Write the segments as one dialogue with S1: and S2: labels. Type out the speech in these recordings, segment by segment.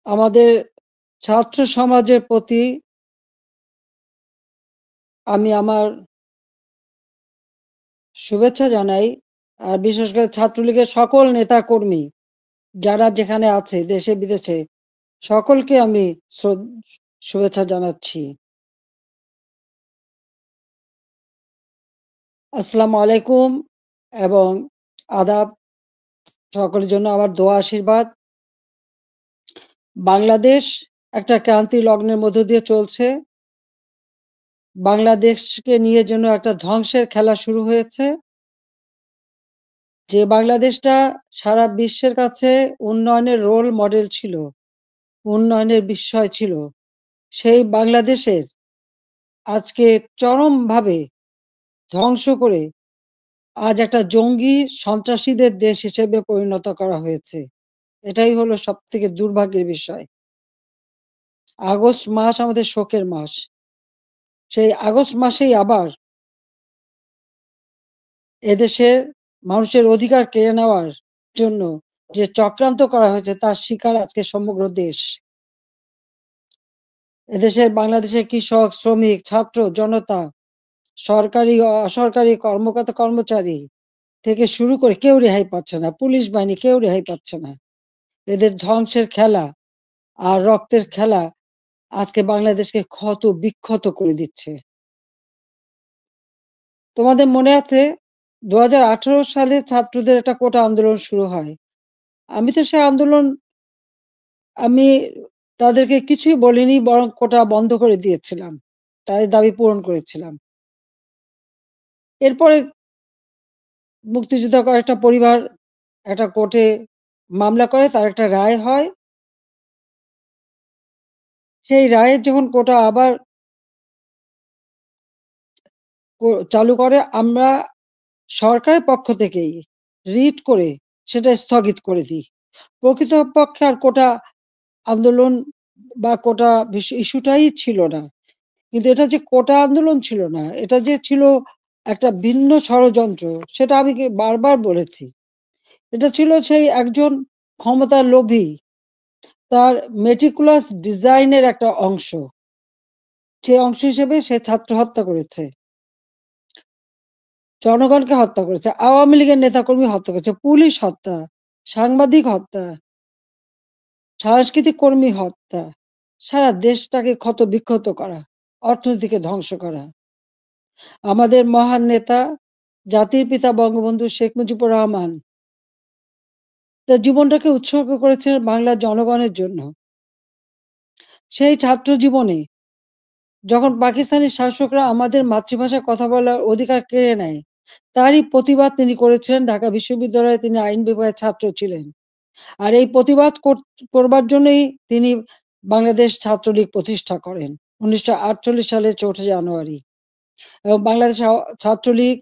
S1: আমাদের ছাত্র সমাজের প্রতি আমি আমার শুভেচ্ছা জানাই। আর বিশেষ করে ছাত্রলীগের সকল নেতাকর্মী যারা যেখানে আছে দেশে বিদেশে সকলকে আমি শুভেচ্ছা জানাচ্ছি। আসসালামু আলাইকুম এবং আদাব। সকলের জন্য আমার দোয়া আশীর্বাদ। বাংলাদেশ একটা ক্রান্তি লগ্নের মধ্য দিয়ে চলছে। বাংলাদেশকে নিয়ে যেন একটা ধ্বংসের খেলা শুরু হয়েছে। যে বাংলাদেশটা সারা বিশ্বের কাছে উন্নয়নের রোল মডেল ছিল, উন্নয়নের বিস্ময় ছিল, সেই বাংলাদেশের আজকে চরমভাবে ধ্বংস করে আজ একটা জঙ্গি সন্ত্রাসীদের দেশ হিসেবে পরিণত করা হয়েছে। এটাই হলো সবথেকে দুর্ভাগ্যের বিষয়। আগস্ট মাস আমাদের শোকের মাস। সেই আগস্ট মাসেই আবার এদেশের মানুষের অধিকার কেড়ে নেওয়ার জন্য যে চক্রান্ত করা হয়েছে তার শিকার আজকে সমগ্র দেশ। এদেশের বাংলাদেশের কৃষক, শ্রমিক, ছাত্র, জনতা, সরকারি অসরকারি কর্মকর্তা কর্মচারী থেকে শুরু করে কেউ রেহাই পাচ্ছে না। পুলিশ বাহিনী কেউ রেহাই পাচ্ছে না। এদের ধ্বংসের খেলা আর রক্তের খেলা আজকে বাংলাদেশকে ক্ষত বিক্ষত করে দিচ্ছে। তোমাদের মনে আছে 2018 সালে ছাত্রদের একটা কোটা আন্দোলন শুরু হয়। আমি তো সে আন্দোলন আমি তাদেরকে কিছুই বলিনি, বরং কোটা বন্ধ করে দিয়েছিলাম, তাদের দাবি পূরণ করেছিলাম। এরপরে মুক্তিযোদ্ধা কয়েকটা পরিবার একটা কোর্টে মামলা করে, তার একটা রায় হয়। সেই রায়ের যখন কোটা আবার চালু করে, আমরা সরকারের পক্ষ থেকেই রিট করে সেটা স্থগিত করে দিই। প্রকৃতপক্ষে আর কোটা আন্দোলন বা কোটা ইস্যুটাই ছিল না। কিন্তু এটা যে কোটা আন্দোলন ছিল না, এটা যে ছিল একটা ভিন্ন ষড়যন্ত্র, সেটা আমি বারবার বলেছি। এটা ছিল সেই একজন ক্ষমতার লোভী, তার মেটিকুলাস ডিজাইনের একটা অংশ। সে অংশ হিসেবে সে ছাত্র হত্যা করেছে, জনগণকে হত্যা করেছে, আওয়ামী লীগের নেতাকর্মী হত্যা করেছে, পুলিশ হত্যা, সাংবাদিক হত্যা, সাংস্কৃতিক কর্মী হত্যা, সারা দেশটাকে ক্ষত বিক্ষত করা, অর্থনীতিকে ধ্বংস করা। আমাদের মহান নেতা জাতির পিতা বঙ্গবন্ধু শেখ মুজিবুর রহমান তার জীবনটাকে উৎসর্গ করেছেন বাংলার জনগণের জন্য। সেই ছাত্র জীবনে যখন পাকিস্তানি শাসকরা আমাদের মাতৃভাষায় কথা বলার অধিকার কেড়ে নেয়, তারই প্রতিবাদ তিনি করেছিলেন। ঢাকা বিশ্ববিদ্যালয়ে তিনি আইন বিভাগের ছাত্র ছিলেন। আর এই প্রতিবাদ করবার জন্যই তিনি বাংলাদেশ ছাত্রলীগ প্রতিষ্ঠা করেন 1948 সালের 4 জানুয়ারি। এবং বাংলাদেশ ছাত্রলীগ,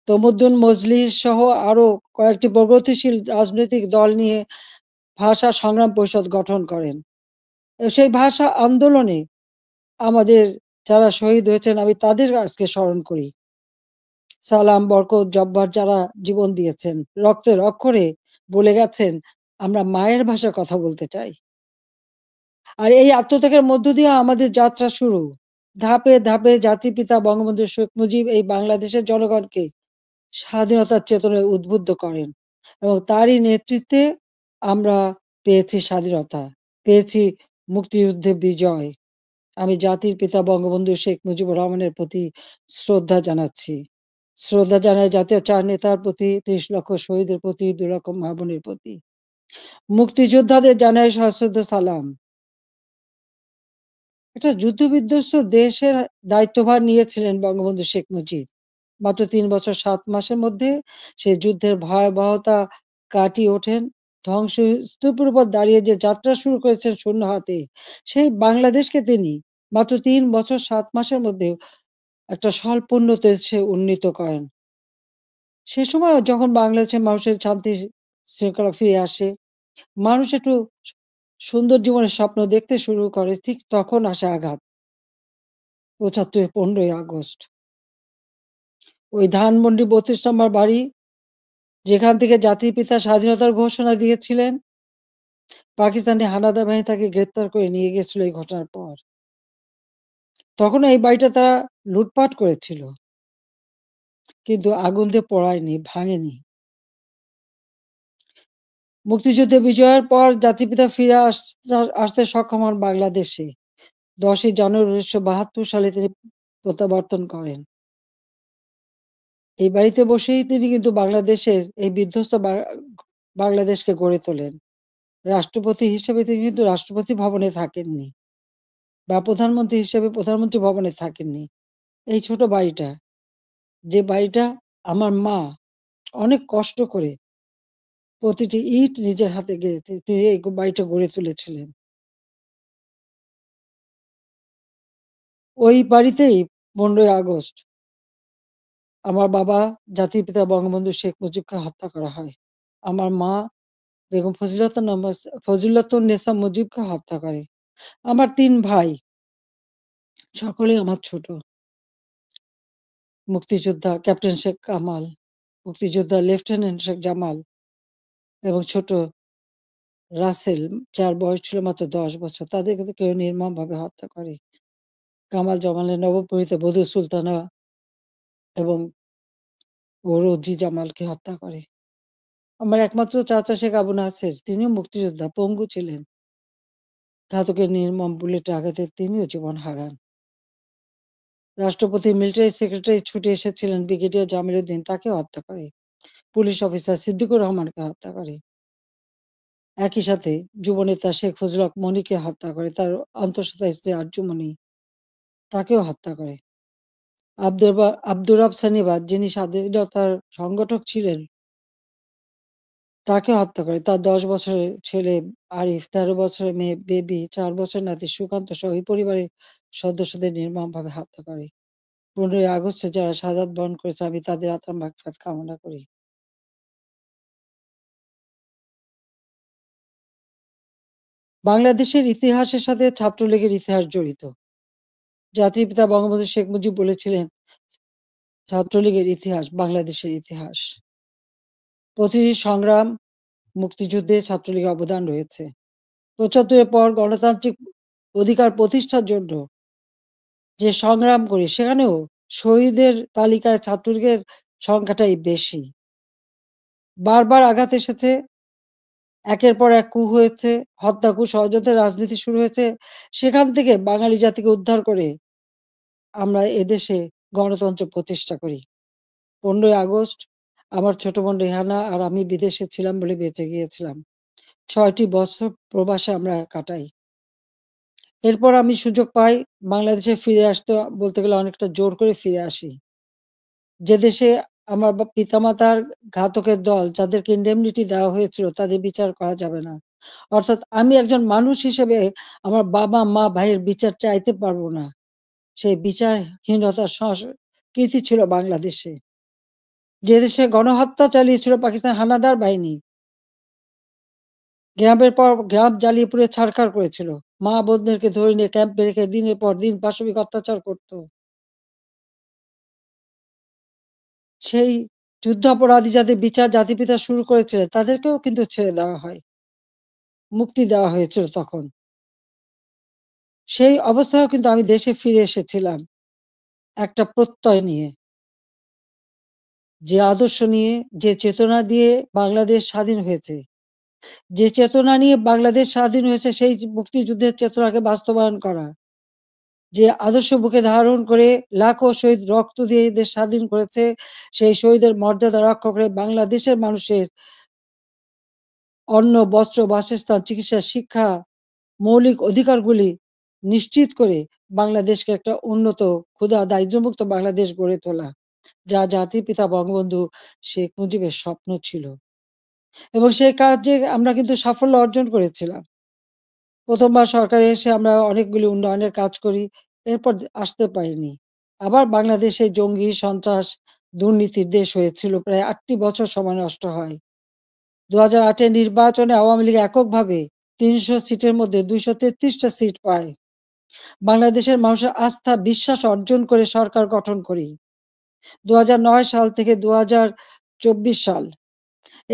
S1: তমুদ্দুন মজলিস সহ আরো কয়েকটি প্রগতিশীল রাজনৈতিক দল নিয়ে ভাষা সংগ্রাম পরিষদ গঠন করেন। সেই ভাষা আন্দোলনে আমাদের যারা শহীদ হয়েছেন আমি তাদের আজকে স্মরণ করি। সালাম, বরকত, জব্বার যারা জীবন দিয়েছেন, রক্তের অক্ষরে বলে গেছেন আমরা মায়ের ভাষায় কথা বলতে চাই। আর এই আত্মত্যাগের মধ্য দিয়ে আমাদের যাত্রা শুরু। ধাপে ধাপে জাতির পিতা বঙ্গবন্ধু শেখ মুজিব এই বাংলাদেশের জনগণকে স্বাধীনতার চেতনায় উদ্বুদ্ধ করেন এবং তারই নেতৃত্বে আমরা পেয়েছি স্বাধীনতা, পেয়েছি মুক্তিযুদ্ধে বিজয়। আমি জাতির পিতা বঙ্গবন্ধু শেখ মুজিবুর রহমানের প্রতি শ্রদ্ধা জানাচ্ছি। শ্রদ্ধা জানাই জাতীয় চার নেতার প্রতি, ৩০ লক্ষ শহীদের প্রতি, ২ লক্ষ মা বোনের প্রতি। মুক্তিযোদ্ধাদের জানাই সশ্রদ্ধ সালাম। একটা যুদ্ধ-বিধ্বস্ত দেশের দায়িত্বভার নিয়েছিলেন বঙ্গবন্ধু শেখ মুজিব। মাত্র ৩ বছর ৭ মাসের মধ্যে সেই যুদ্ধের ভয়াবহতা কাটিয়ে ওঠেন। ধ্বংসস্তূপের উপর দাঁড়িয়ে যে যাত্রা শুরু করেছেন শূন্য হাতে, সেই বাংলাদেশকে তিনি মাত্র ৩ বছর ৭ মাসের মধ্যে একটা স্বল্পোন্নত দেশে উন্নীত করেন। সে সময় যখন বাংলাদেশের মানুষের শান্তি শৃঙ্খলা ফিরে আসে, মানুষ একটু সুন্দর জীবনের স্বপ্ন দেখতে শুরু করে, ঠিক তখন আসে আঘাত। ৭৫ 15ই আগস্ট। ওই ধানমন্ডি ৩২ নম্বর বাড়ি, যেখান থেকে জাতির পিতা স্বাধীনতার ঘোষণা দিয়েছিলেন, পাকিস্তানি হানাদার বাহিনী তাকে গ্রেপ্তার করে নিয়ে গেছিল এই ঘটনার পর। তখনও এই বাড়িটা তারা লুটপাট করেছিল। কিন্তু আগুন দিয়ে পোড়ায়নি, ভাঙেনি। মুক্তিযুদ্ধে বিজয়ের পর জাতির পিতা ফিরে আসতে সক্ষম হন বাংলাদেশে। ১০ই জানুয়ারি ১৯৭২ সালে তিনি প্রত্যাবর্তন করেন। এই বাড়িতে বসেই তিনি কিন্তু বাংলাদেশের এই বিধ্বস্ত বাংলাদেশকে গড়ে তোলেন। রাষ্ট্রপতি হিসেবে তিনি কিন্তু রাষ্ট্রপতি ভবনে থাকেননি বা প্রধানমন্ত্রী হিসেবে প্রধানমন্ত্রী ভবনে থাকেননি। এই ছোট বাড়িটা, যে বাড়িটা আমার মা অনেক কষ্ট করে প্রতিটি ইট নিজের হাতে গেড়ে তিনি এই বাড়িটা গড়ে তুলেছিলেন। ওই বাড়িতেই ১৫ই আগস্ট আমার বাবা জাতির পিতা বঙ্গবন্ধু শেখ মুজিবকে হত্যা করা হয়। আমার মা বেগম ফজিলাতুন্নেছা মুজিবকে হত্যা করে। আমার ৩ ভাই, সকলেই আমার ছোট। মুক্তিযোদ্ধা ক্যাপ্টেন শেখ কামাল, মুক্তিযোদ্ধা লেফটেন্যান্ট শেখ জামাল এবং ছোট রাসেল, যার বয়স ছিল মাত্র ১০ বছর। তাদেরকে কিন্তু কেউ নির্মমভাবে হত্যা করে। কামাল জামালের নবপরিণীতা বধূ সুলতানা এবং রোজি জামালকে হত্যা করে। আমার একমাত্র চাচা শেখ আবু নাসের, তিনিও মুক্তিযোদ্ধা, পঙ্গু ছিলেন। ঘাতকের নির্মম বুলেটের আঘাতে তিনিও জীবন হারান। রাষ্ট্রপতি মিলিটারি সেক্রেটারি ছুটে এসেছিলেন ব্রিগেডিয়ার জামিল উদ্দিন, তাকেও হত্যা করে। পুলিশ অফিসার সিদ্দিকুর রহমানকে হত্যা করে। একই সাথে যুবনেতা শেখ ফজলুল হক মনিকে হত্যা করে। তার অন্তঃসত্ত্বা স্ত্রী আরজু মনি, তাকেও হত্যা করে। আব্দুর রব সানিবাদ, যিনি স্বাধীনতার সংগঠক ছিলেন, তাকে হত্যা করে। তার ১০ বছরের ছেলে আরিফ, ১৩ বছরের মেয়ে বেবি, ৪ বছরের নাতি সুকান্ত সহ ওই পরিবারের সদস্যদের নির্মমভাবে হত্যা করে। ১৫ই আগস্টে যারা শাহাদাত বরণ করেছে, আমি তাদের আত্মার মাগফিরাত কামনা করি। বাংলাদেশের ইতিহাসের সাথে ছাত্রলীগের ইতিহাস জড়িত। জাতির পিতা বঙ্গবন্ধু শেখ মুজিব বলেছিলেন, ছাত্রলীগের ইতিহাস বাংলাদেশের ইতিহাস। প্রতিটি সংগ্রাম, মুক্তিযুদ্ধে ছাত্রলীগের অবদান রয়েছে। ৭৫ এর পর গণতান্ত্রিক অধিকার প্রতিষ্ঠার জন্য যে সংগ্রাম করি, সেখানেও শহীদের তালিকায় ছাত্রলীগের সংখ্যাটাই বেশি। বারবার আঘাত এসেছে, একের পর এক কূ হয়েছে, হত্যা, কূ, ষড়যন্ত্রের রাজনীতি শুরু হয়েছে। সেখান থেকে বাঙালি জাতিকে উদ্ধার করে আমরা এদেশে গণতন্ত্র প্রতিষ্ঠা করি। ১৫ই আগস্ট আমার ছোট বোন রেহানা আর আমি বিদেশে ছিলাম বলে বেঁচে গিয়েছিলাম। ৬টি বছর প্রবাসে আমরা কাটাই। এরপর আমি সুযোগ পাই বাংলাদেশে ফিরে আসতে, বলতে গেলে অনেকটা জোর করে ফিরে আসি। যে দেশে আমার পিতামাতার ঘাতকের দল, যাদেরকে ইন্ডেমনিটি দেওয়া হয়েছিল, তাদের বিচার করা যাবে না। অর্থাৎ আমি একজন মানুষ হিসেবে আমার বাবা, মা, ভাইয়ের বিচার চাইতে পারব না। সেই বিচারহীনতার সংস্কৃতি ছিল বাংলাদেশে। যে দেশে গণহত্যা চালিয়েছিল পাকিস্তান হানাদার বাহিনী, গ্রামের পর গ্রাম জ্বালিয়ে পুড়িয়ে ছারখার করেছিল। মা বোনদেরকে ধরে নিয়ে ক্যাম্পে রেখে দিনের পর দিন পাশবিক অত্যাচার করত। সেই যুদ্ধাপরাধী যাদের বিচার জাতির পিতা শুরু করেছিলেন, তাদেরকেও কিন্তু ছেড়ে দেওয়া হয়। মুক্তি দেওয়া হয়েছিল তখন। সেই অবস্থায়ও কিন্তু আমি দেশে ফিরে এসেছিলাম একটা প্রত্যয় নিয়ে। যে আদর্শ নিয়ে, যে চেতনা দিয়ে বাংলাদেশ স্বাধীন হয়েছে। যে চেতনা নিয়ে বাংলাদেশ স্বাধীন হয়েছে, সেই মুক্তিযুদ্ধের চেতনাকে বাস্তবায়ন করা। যে আদর্শ বুকে ধারণ করে লাখো শহীদ রক্ত দিয়ে দেশ স্বাধীন করেছে, সেই শহীদের মর্যাদা রক্ষা করে বাংলাদেশের মানুষের অন্ন, বস্ত্র, বাসস্থান, চিকিৎসা, শিক্ষা, মৌলিক অধিকারগুলি নিশ্চিত করে বাংলাদেশকে একটা উন্নত, ক্ষুধা, দারিদ্র্যমুক্ত বাংলাদেশ গড়ে তোলা, যা জাতির পিতা বঙ্গবন্ধু শেখ মুজিবের স্বপ্ন ছিল। এবং সেই কাজে আমরা কিন্তু সাফল্য অর্জন করেছিলাম। ১ম বার সরকারে এসে আমরা অনেকগুলি উন্নয়নের কাজ করি। এরপর আসতে পারিনি। আবার বাংলাদেশে জঙ্গি, সন্ত্রাস, দুর্নীতির দেশ হয়েছিল। প্রায় ৮ টি বছর সময় নষ্ট হয়। ২০০৮ এর নির্বাচনে আওয়ামী লীগ এককভাবে ৩০০ সিটের মধ্যে ২৩৩ টা সিট পায়। বাংলাদেশের মানুষের আস্থা, বিশ্বাস অর্জন করে সরকার গঠন করি। ২০০৯ সাল থেকে ২০২৪ সাল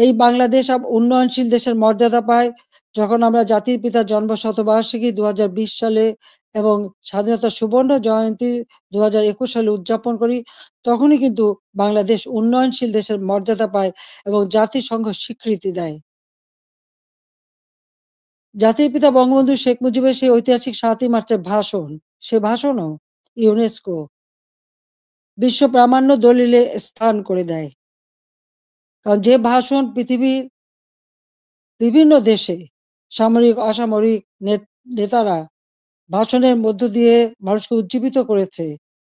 S1: এই বাংলাদেশ উন্নয়নশীল দেশের মর্যাদা পায়। যখন আমরা জাতির পিতার জন্ম শতবার্ষিকী ২০২০ সালে এবং স্বাধীনতার সুবর্ণ জয়ন্তী ২০২১ সালে উদযাপন করি, তখনই কিন্তু বাংলাদেশ উন্নয়নশীল দেশের মর্যাদা পায় এবং জাতিসংঘ স্বীকৃতি দেয়। জাতির পিতা বঙ্গবন্ধু শেখ মুজিবের সেই ঐতিহাসিক ৭ই মার্চের ভাষণ, সে ভাষণও ইউনেস্কো বিশ্ব প্রামাণ্য দলিলে স্থান করে দেয়। কারণ যে ভাষণ পৃথিবীর বিভিন্ন দেশে সামরিক, অসামরিক নেতারা ভাষণের মধ্য দিয়ে মানুষকে উজ্জীবিত করেছে।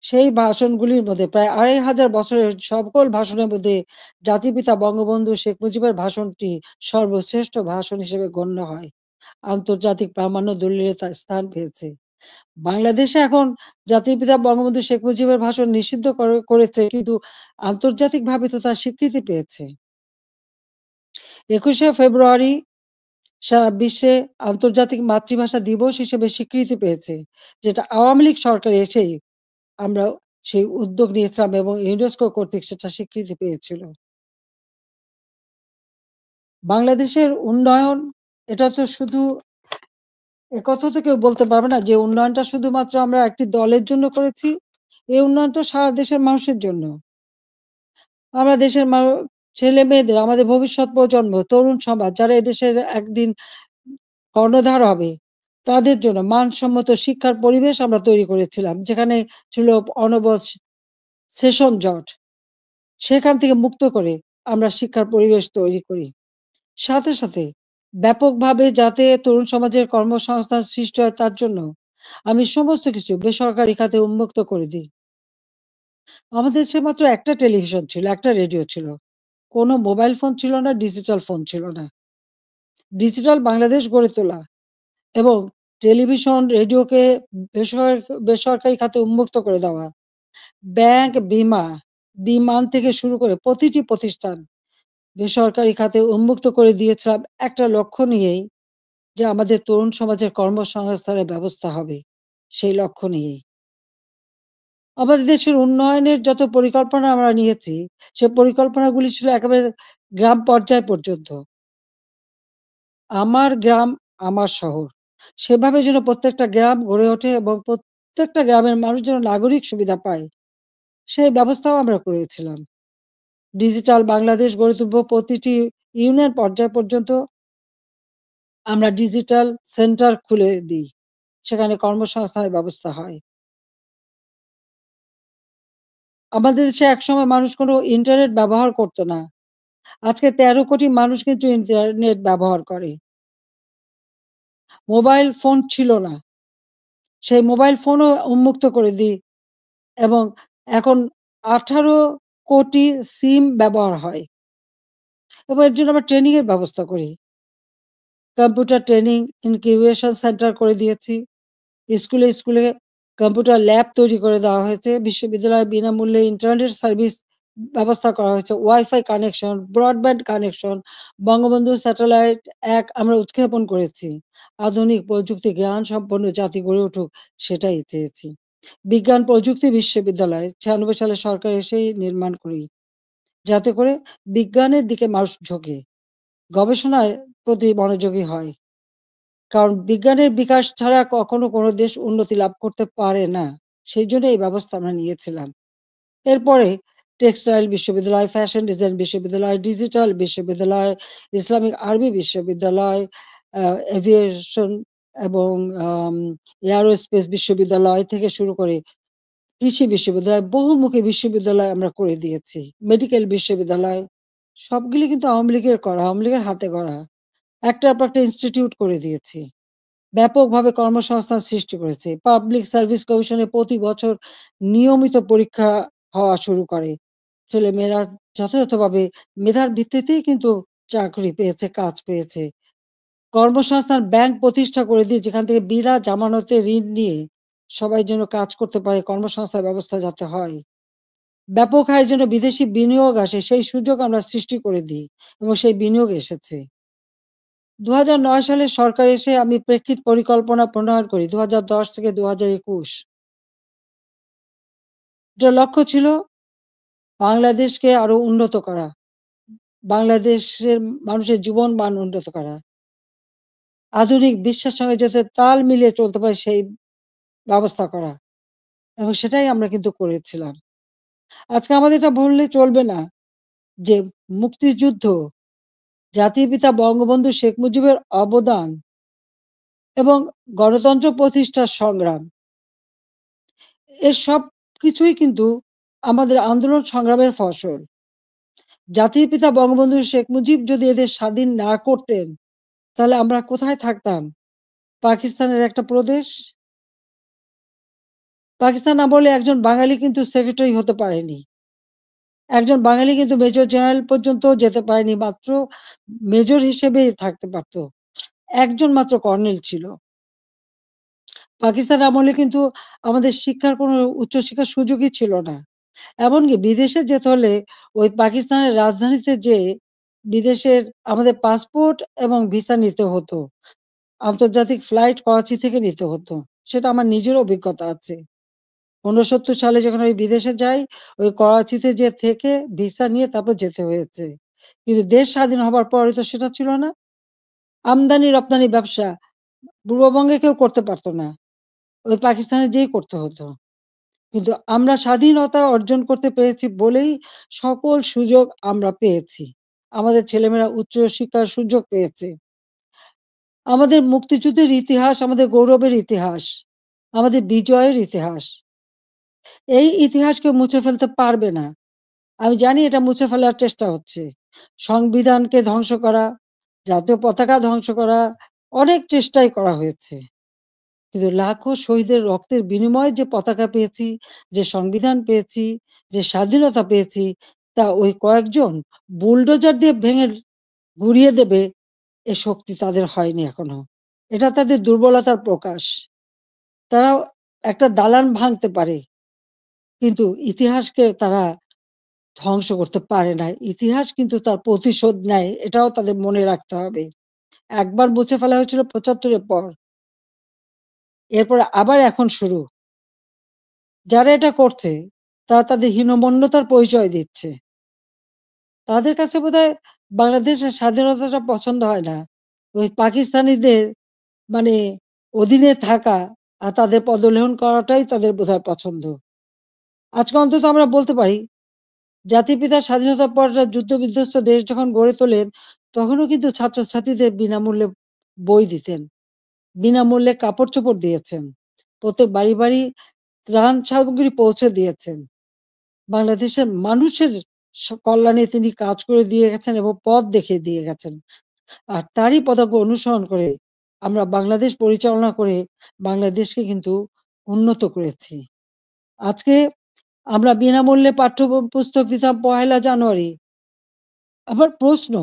S1: সেই ভাষণগুলির মধ্যে প্রায় ২৫০০ বছরের সকল ভাষণের মধ্যে জাতির পিতা বঙ্গবন্ধু শেখ মুজিবের ভাষণটি সর্বশ্রেষ্ঠ ভাষণ হিসেবে গণ্য হয়। আন্তর্জাতিক প্রামাণ্য দলিলে তার স্থান পেয়েছে। বাংলাদেশে এখন জাতির পিতা বঙ্গবন্ধু শেখ মুজিবের ভাষণ নিষিদ্ধ করেছে, কিন্তু আন্তর্জাতিকভাবে তো তার স্বীকৃতি পেয়েছে। ২১শে ফেব্রুয়ারি সারা বিশ্বে আন্তর্জাতিক মাতৃভাষা দিবস হিসেবে স্বীকৃতি পেয়েছে। যেটা আওয়ামী লীগ সরকার এসেই আমরা সেই উদ্যোগ নিয়েছিলাম এবং ইউনেস্কো কর্তৃক সেটা স্বীকৃতি পেয়েছিল। বাংলাদেশের উন্নয়ন, এটা তো শুধু একথা তো কেউ বলতে পারবে না যে উন্নয়নটা শুধুমাত্র আমরা একটি দলের জন্য করেছি। এই উন্নয়নটা সারা দেশের মানুষের জন্য। আমরা দেশের ছেলে-মেয়েদের, আমাদের ভবিষ্যৎ প্রজন্ম, তরুণ সমাজ যারা এদেশের একদিন কর্ণধার হবে, তাদের জন্য মানসম্মত শিক্ষার পরিবেশ আমরা তৈরি করেছিলাম। যেখানে ছিল অনবৎ সেশন জট। সেখান থেকে মুক্ত করে আমরা শিক্ষার পরিবেশ তৈরি করি। সাথে ব্যাপকভাবে যাতে তরুণ সমাজের কর্মসংস্থান সৃষ্টি হয় তার জন্য আমি সমস্ত কিছু বেসরকারি খাতে উন্মুক্ত করে দিই। আমাদের দেশে মাত্র একটা টেলিভিশন ছিল, একটা রেডিও ছিল। কোনো মোবাইল ফোন ছিল না, ডিজিটাল ফোন ছিল না। ডিজিটাল বাংলাদেশ গড়ে তোলা এবং টেলিভিশন, রেডিওকে বেসরকারি খাতে উন্মুক্ত করে দেওয়া। ব্যাংক, বিমা, বিমান থেকে শুরু করে প্রতিটি প্রতিষ্ঠান বেসরকারি খাতে উন্মুক্ত করে দিয়েছিলাম একটা লক্ষ্য নিয়েই, যে আমাদের তরুণ সমাজের কর্মসংস্থানের ব্যবস্থা হবে, সেই লক্ষ্য নিয়েই। আমাদের দেশের উন্নয়নের যত পরিকল্পনা আমরা নিয়েছি, সে পরিকল্পনাগুলি ছিল একেবারে গ্রাম পর্যায় পর্যন্ত। আমার গ্রাম, আমার শহর। সেভাবে যেন প্রত্যেকটা গ্রাম গড়ে ওঠে এবং প্রত্যেকটা গ্রামের মানুষ যেন নাগরিক সুবিধা পায়, সেই ব্যবস্থাও আমরা করেছিলাম। ডিজিটাল বাংলাদেশ গড়ে তুলব, প্রতিটি ইউনিয়ন পর্যায় পর্যন্ত আমরা ডিজিটাল সেন্টার খুলে দিই। সেখানে কর্মসংস্থানের ব্যবস্থা হয়। আমাদের দেশে একসময় মানুষ কোনো ইন্টারনেট ব্যবহার করত না। আজকে ১৩ কোটি মানুষ কিন্তু ইন্টারনেট ব্যবহার করে। মোবাইল ফোন ছিল না। সেই মোবাইল ফোনও উন্মুক্ত করে দিই এবং এখন ১৮ কোটি সিম ব্যবহার হয় এবং এর জন্য আমরা ট্রেনিং এর ব্যবস্থা করি। কম্পিউটার ট্রেনিং ইনকিউবেশন সেন্টার করে দিয়েছি। স্কুলে কম্পিউটার ল্যাব তৈরি করে দেওয়া হয়েছে। বিশ্ববিদ্যালয়ে বিনামূল্যে ইন্টারনেট সার্ভিস ব্যবস্থা করা হয়েছে। Wifi connection, broadband connection, Bangabandhu satellite ১ আমরা উৎক্ষেপণ করেছি। আধুনিক প্রযুক্তি জ্ঞান সম্পন্ন জাতি গড়ে উঠুক, সেটাই চেয়েছি। বিজ্ঞান প্রযুক্তি বিশ্ববিদ্যালয় ৯৬ সালে সরকার এসেই নির্মাণ করি। যাতে করে বিজ্ঞানের দিকে মানুষ ঝোঁকে, গবেষণায় প্রতি মনোযোগী হয়। কারণ বিজ্ঞানের বিকাশ ছাড়া কখনো কোনো দেশ উন্নতি লাভ করতে পারে না। সেইজন্য এই ব্যবস্থা আমরা নিয়েছিলাম। এরপরে টেক্সটাইল বিশ্ববিদ্যালয়, ফ্যাশন ডিজাইন বিশ্ববিদ্যালয়, ডিজিটাল বিশ্ববিদ্যালয়, ইসলামিক আরবি বিশ্ববিদ্যালয়, আ এভিয়েশন এবং আম এয়ারোস্পেস বিশ্ববিদ্যালয় থেকে শুরু করে কৃষি বিশ্ববিদ্যালয়, বহুমুখী বিশ্ববিদ্যালয় আমরা করে দিয়েছি। মেডিকেল বিশ্ববিদ্যালয়, সবগুলি কিন্তু আওয়ামী লীগের করা, আওয়ামী লীগের হাতে গড়া। একটার পর একটা ইনস্টিটিউট করে দিয়েছি। ব্যাপকভাবে কর্মসংস্থান সৃষ্টি করেছে। পাবলিক সার্ভিস কমিশনে প্রতি বছর নিয়মিত পরীক্ষা হওয়া শুরু করে। ছেলেমেয়েরা যথাযথভাবে মেধার ভিত্তিতেই কিন্তু চাকরি পেয়েছে, কাজ পেয়েছে। কর্মসংস্থান ব্যাংক প্রতিষ্ঠা করে দিয়ে যেখান থেকে বিনা জামানতে ঋণ নিয়ে সবাই যেন কাজ করতে পারে, কর্মসংস্থান ব্যবস্থা যাতে হয়। ব্যাপক হারে যেন বিদেশি বিনিয়োগ আসে, সেই সুযোগ আমরা সৃষ্টি করে দিই এবং সেই বিনিয়োগ এসেছে। ২০০৯ সালে সরকার এসে আমি প্রেক্ষিত পরিকল্পনা প্রণয়ন করি ২০১০ থেকে ২০২১। এটার লক্ষ্য ছিল বাংলাদেশকে আরো উন্নত করা। বাংলাদেশের মানুষের জীবন মান উন্নত করা। আধুনিক বিশ্বের সঙ্গে যাতে তাল মিলিয়ে চলতে পারে সেই ব্যবস্থা করা এবং সেটাই আমরা কিন্তু করেছিলাম। আজকে আমাদের এটা ভুললে চলবে না যে মুক্তিযুদ্ধ, জাতির পিতা বঙ্গবন্ধু শেখ মুজিবের অবদান এবং গণতন্ত্র প্রতিষ্ঠার সংগ্রাম, এর সবকিছুই কিন্তু আমাদের আন্দোলন সংগ্রামের ফসল। জাতির পিতা বঙ্গবন্ধু শেখ মুজিব যদি এদের স্বাধীন না করতেন, তাহলে আমরা কোথায় থাকতাম? পাকিস্তানের একটা প্রদেশ। পাকিস্তান আমলে একজন বাঙালি কিন্তু সেক্রেটারি হতে পারেনি। একজন বাঙালি কিন্তু মেজর জেনারেল পর্যন্তও যেতে পারেনি। মাত্র মেজর হিসেবেই থাকতে পারত। একজন মাত্র কর্নেল ছিল। পাকিস্তান আমলে কিন্তু আমাদের শিক্ষার কোনো উচ্চশিক্ষার সুযোগই ছিল না। এমনকি বিদেশে যেতে হলে ওই পাকিস্তানের রাজধানীতে যেয়ে বিদেশের আমাদের পাসপোর্ট এবং ভিসা নিতে হতো। আন্তর্জাতিক ফ্লাইট করাচি থেকে নিতে হতো। সেটা আমার নিজের অভিজ্ঞতা আছে। ৬৯ সালে যখন আমি বিদেশে যাই, ওই করাচিতে যেয়ে থেকে ভিসা নিয়ে তারপর যেতে হয়েছে। কিন্তু দেশ স্বাধীন হবার পরে তো সেটা ছিল না। আমদানি-রপ্তানি ব্যবসা পূর্ববঙ্গে কেউ করতে পারত না। ওই পাকিস্তানে যেয়েই করতে হতো। কিন্তু আমরা স্বাধীনতা অর্জন করতে পেরেছি বলেই সকল সুযোগ আমরা পেয়েছি। আমাদের ছেলেমেয়েরা উচ্চ শিক্ষার সুযোগ পেয়েছে। আমাদের মুক্তিযুদ্ধের ইতিহাস আমাদের গৌরবের ইতিহাস, আমাদের বিজয়ের ইতিহাস। এই ইতিহাস কেউ মুছে ফেলতে পারবে না। আমি জানি এটা মুছে ফেলার চেষ্টা হচ্ছে। সংবিধানকে ধ্বংস করা, জাতীয় পতাকা ধ্বংস করা, অনেক চেষ্টাই করা হয়েছে। কিন্তু লাখো শহীদের রক্তের বিনিময়ে যে পতাকা পেয়েছি, যে সংবিধান পেয়েছি, যে স্বাধীনতা পেয়েছি, তা ওই কয়েকজন বুলডোজার দিয়ে ভেঙে গুঁড়িয়ে দেবে এ শক্তি তাদের হয়নি এখনো। এটা তাদের দুর্বলতার প্রকাশ। তারা একটা দালান ভাঙতে পারে, কিন্তু ইতিহাসকে তারা ধ্বংস করতে পারে না। ইতিহাস কিন্তু তার প্রতিশোধ নেয়, এটাও তাদের মনে রাখতে হবে। একবার মুছে ফেলা হয়েছিল ৭৫ এর পর। এরপরে আবার এখন শুরু। যারা এটা করছে তারা তাদের হীনমন্যতার পরিচয় দিচ্ছে। তাদের কাছে বোধহয় বাংলাদেশের স্বাধীনতাটা পছন্দ হয় না। ওই পাকিস্তানিদের মানে অধীনে থাকা আর তাদের পদলেহন করাটাই তাদের বোধহয় পছন্দ। আজকে অন্তত আমরা বলতে পারি, জাতির পিতা স্বাধীনতার পর যুদ্ধ-বিধ্বস্ত দেশ যখন গড়ে তোলেন, তখনও কিন্তু ছাত্রছাত্রীদের বিনামূল্যে বই দিতেন। বিনামূল্যে কাপড়-চোপড় দিয়েছেন। প্রত্যেক বাড়ি ত্রাণ সামগ্রী পৌঁছে দিয়েছেন। বাংলাদেশের মানুষের কল্যাণে তিনি কাজ করে দিয়ে গেছেন এবং পথ দেখিয়ে দিয়ে গেছেন। আর তারই পদাঙ্ক অনুসরণ করে আমরা বাংলাদেশ পরিচালনা করে বাংলাদেশকে কিন্তু উন্নত করেছি। আজকে আমরা বিনামূল্যে পুস্তক দিতাম ১লা জানুয়ারি। আমার প্রশ্ন,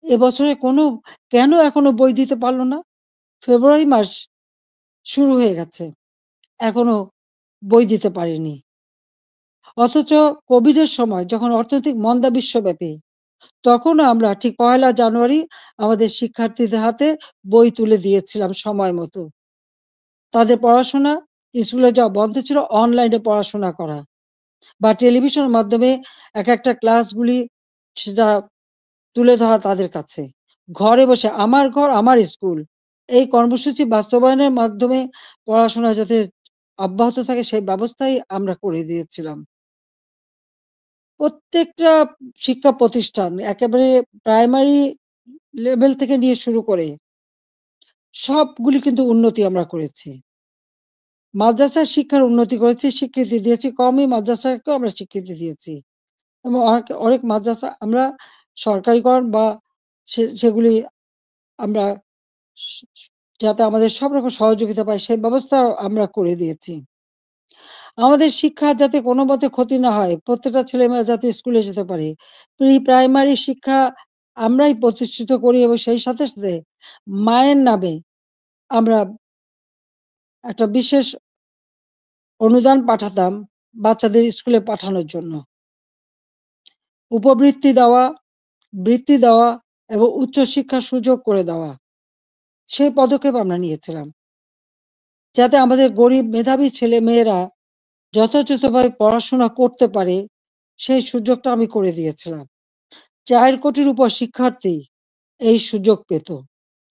S1: এবছরে কেন এখনো বই দিতে পারল না? ফেব্রুয়ারি মাস শুরু হয়ে গেছে। এখনো বই দিতে পারেনি। অথচ কোভিডের সময় যখন অর্থনৈতিক মন্দা বিশ্বব্যাপী, তখনও আমরা ঠিক ১লা জানুয়ারি আমাদের শিক্ষার্থীদের হাতে বই তুলে দিয়েছিলাম সময় মতো। তাদের পড়াশোনা, স্কুলে যাওয়া বন্ধ ছিল, অনলাইনে পড়াশোনা করা বা টেলিভিশনের মাধ্যমে একটা ক্লাসগুলি সেটা তুলে ধরা তাদের কাছে। ঘরে বসে আমার ঘর আমার স্কুল, এই কর্মসূচি বাস্তবায়নের মাধ্যমে পড়াশোনা যাতে অব্যাহত থাকে সেই ব্যবস্থাই আমরা করে দিয়েছিলাম। প্রত্যেকটা শিক্ষা প্রতিষ্ঠান একেবারে প্রাইমারি লেভেল থেকে নিয়ে শুরু করে সবগুলি কিন্তু উন্নতি আমরা করেছি। মাদ্রাসার শিক্ষার উন্নতি করেছি, স্বীকৃতি দিয়েছি। কওমি মাদ্রাসাকেও আমরা স্বীকৃতি দিয়েছি এবং অনেক মাদ্রাসা আমরা সরকারিকরণ বা সেগুলি আমরা স স যাতে আমাদের সব রকম সহযোগিতা পায় সেই ব্যবস্থাও আমরা করে দিয়েছি। আমাদের শিক্ষার যাতে কোনোমতে ক্ষতি না হয়, প্রত্যেকটা ছেলেমেয়ে যাতে স্কুলে যেতে পারে। প্রাইমারি শিক্ষা আমরাই প্রতিষ্ঠিত করি এবং সেই সাথে মায়ের নামে আমরা একটা বিশেষ অনুদান পাঠাতাম বাচ্চাদের স্কুলে পাঠানোর জন্য। উপবৃত্তি দেওয়া, বৃত্তি দেওয়া এবং উচ্চশিক্ষার সুযোগ করে দেওয়া। সেই পদক্ষেপ আমরা নিয়েছিলাম। যাতে আমাদের গরিব মেধাবী ছেলেমেয়েরা যথাযথভাবে পড়াশোনা করতে পারে, সেই সুযোগটা আমি করে দিয়েছিলাম। ৪ কোটির উপর শিক্ষার্থী এই সুযোগ পেত।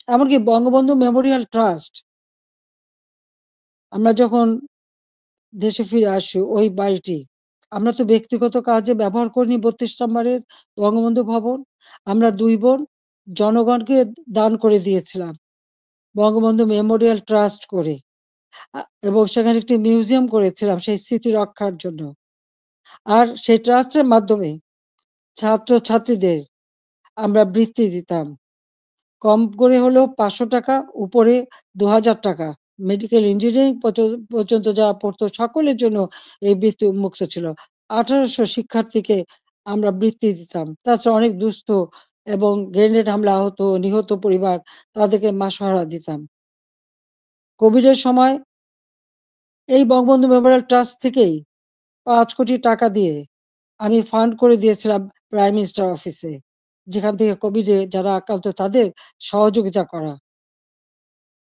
S1: এমনকি বঙ্গবন্ধু মেমোরিয়াল ট্রাস্ট আমরা যখন দেশে ফিরে আসি ওই বাড়িটি আমরা তো ব্যক্তিগত কাজে ব্যবহার করিনি ৩২ নম্বরের বঙ্গবন্ধু ভবন। আমরা ২ বোন জনগণকে দান করে দিয়েছিলাম বঙ্গবন্ধু মেমোরিয়াল ট্রাস্ট করে। আ এবং সেখানে একটি মিউজিয়াম করেছিলাম সেই স্মৃতি রক্ষার জন্য। আর সেই ট্রাস্টের মাধ্যমে ছাত্রছাত্রীদের আমরা বৃত্তি দিতাম। কম করে হলেও ৳৫০০, উপরে ৳২,০০০। মেডিকেল ইঞ্জিনিয়ারিং পর্যন্ত যারা পড়তো সকলের জন্য এই বৃত্তি উন্মুক্ত ছিল। ১৮০০ শিক্ষার্থীকে আমরা বৃত্তি দিতাম। তাছাড়া অনেক দুস্থ এবং গ্রেনেড হামলা আহত, নিহত পরিবার তাদেরকে মাসোহারা দিতাম। কোভিডের সময় এই বঙ্গবন্ধু মেমোরিয়াল ট্রাস্ট থেকেই ৳৫,০০,০০,০০০ দিয়ে আমি ফান্ড করে দিয়েছিলাম প্রাইম মিনিস্টার অফিসে। যেখান থেকে কোভিডে যারা আক্রান্ত তাদের সহযোগিতা করা।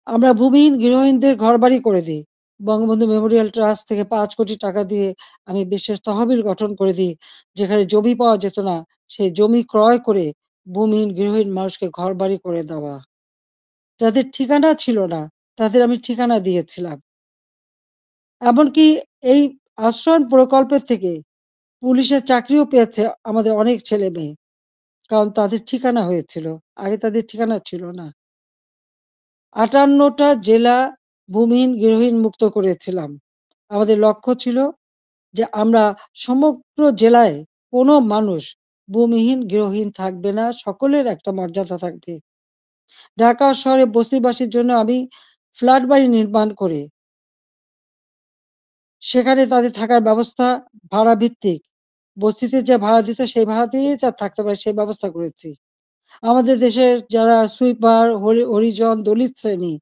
S1: আমরা ভূমিহীন গৃহহীনদের ঘরবাড়ি করে দিই। বঙ্গবন্ধু মেমোরিয়াল ট্রাস্ট থেকে ৳৫,০০,০০,০০০ দিয়ে আমি বিশেষ তহবিল গঠন করে দিই। যেখানে জমি পাওয়া যেত না, সেই জমি ক্রয় করে ভূমিহীন গৃহহীন মানুষকে ঘরবাড়ি করে দেওয়া। যাদের ঠিকানা ছিল না, তাদের আমি ঠিকানা দিয়েছিলাম। এমনকি এই আশ্রয়ণ প্রকল্পের থেকে পুলিশের চাকরিও পেয়েছে আমাদের অনেক ছেলেমেয়ে। কারণ তাদের ঠিকানা হয়েছিল। আগে তাদের ঠিকানা ছিল না। ৫৮ টা জেলা ভূমিহীন, গৃহহীন মুক্ত করেছিলাম। আমাদের লক্ষ্য ছিল যে আমরা সমগ্র জেলায় কোনো মানুষ ভূমিহীন, গৃহহীন থাকবে না। সকলের একটা মর্যাদা থাকবে। ঢাকা শহরে বস্তিবাসীর জন্য আমি ফ্ল্যাট বাড়ি নির্মাণ করে সেখানে তাদের থাকার ব্যবস্থা ভাড়া ভিত্তিক। বস্তিতে যে ভাড়া দিত সেই ভাড়া দিয়েই থাকতে পারে সেই ব্যবস্থা করেছি। আমাদের দেশের যারা সুইপার, হরিজন, দলিত শ্রেণী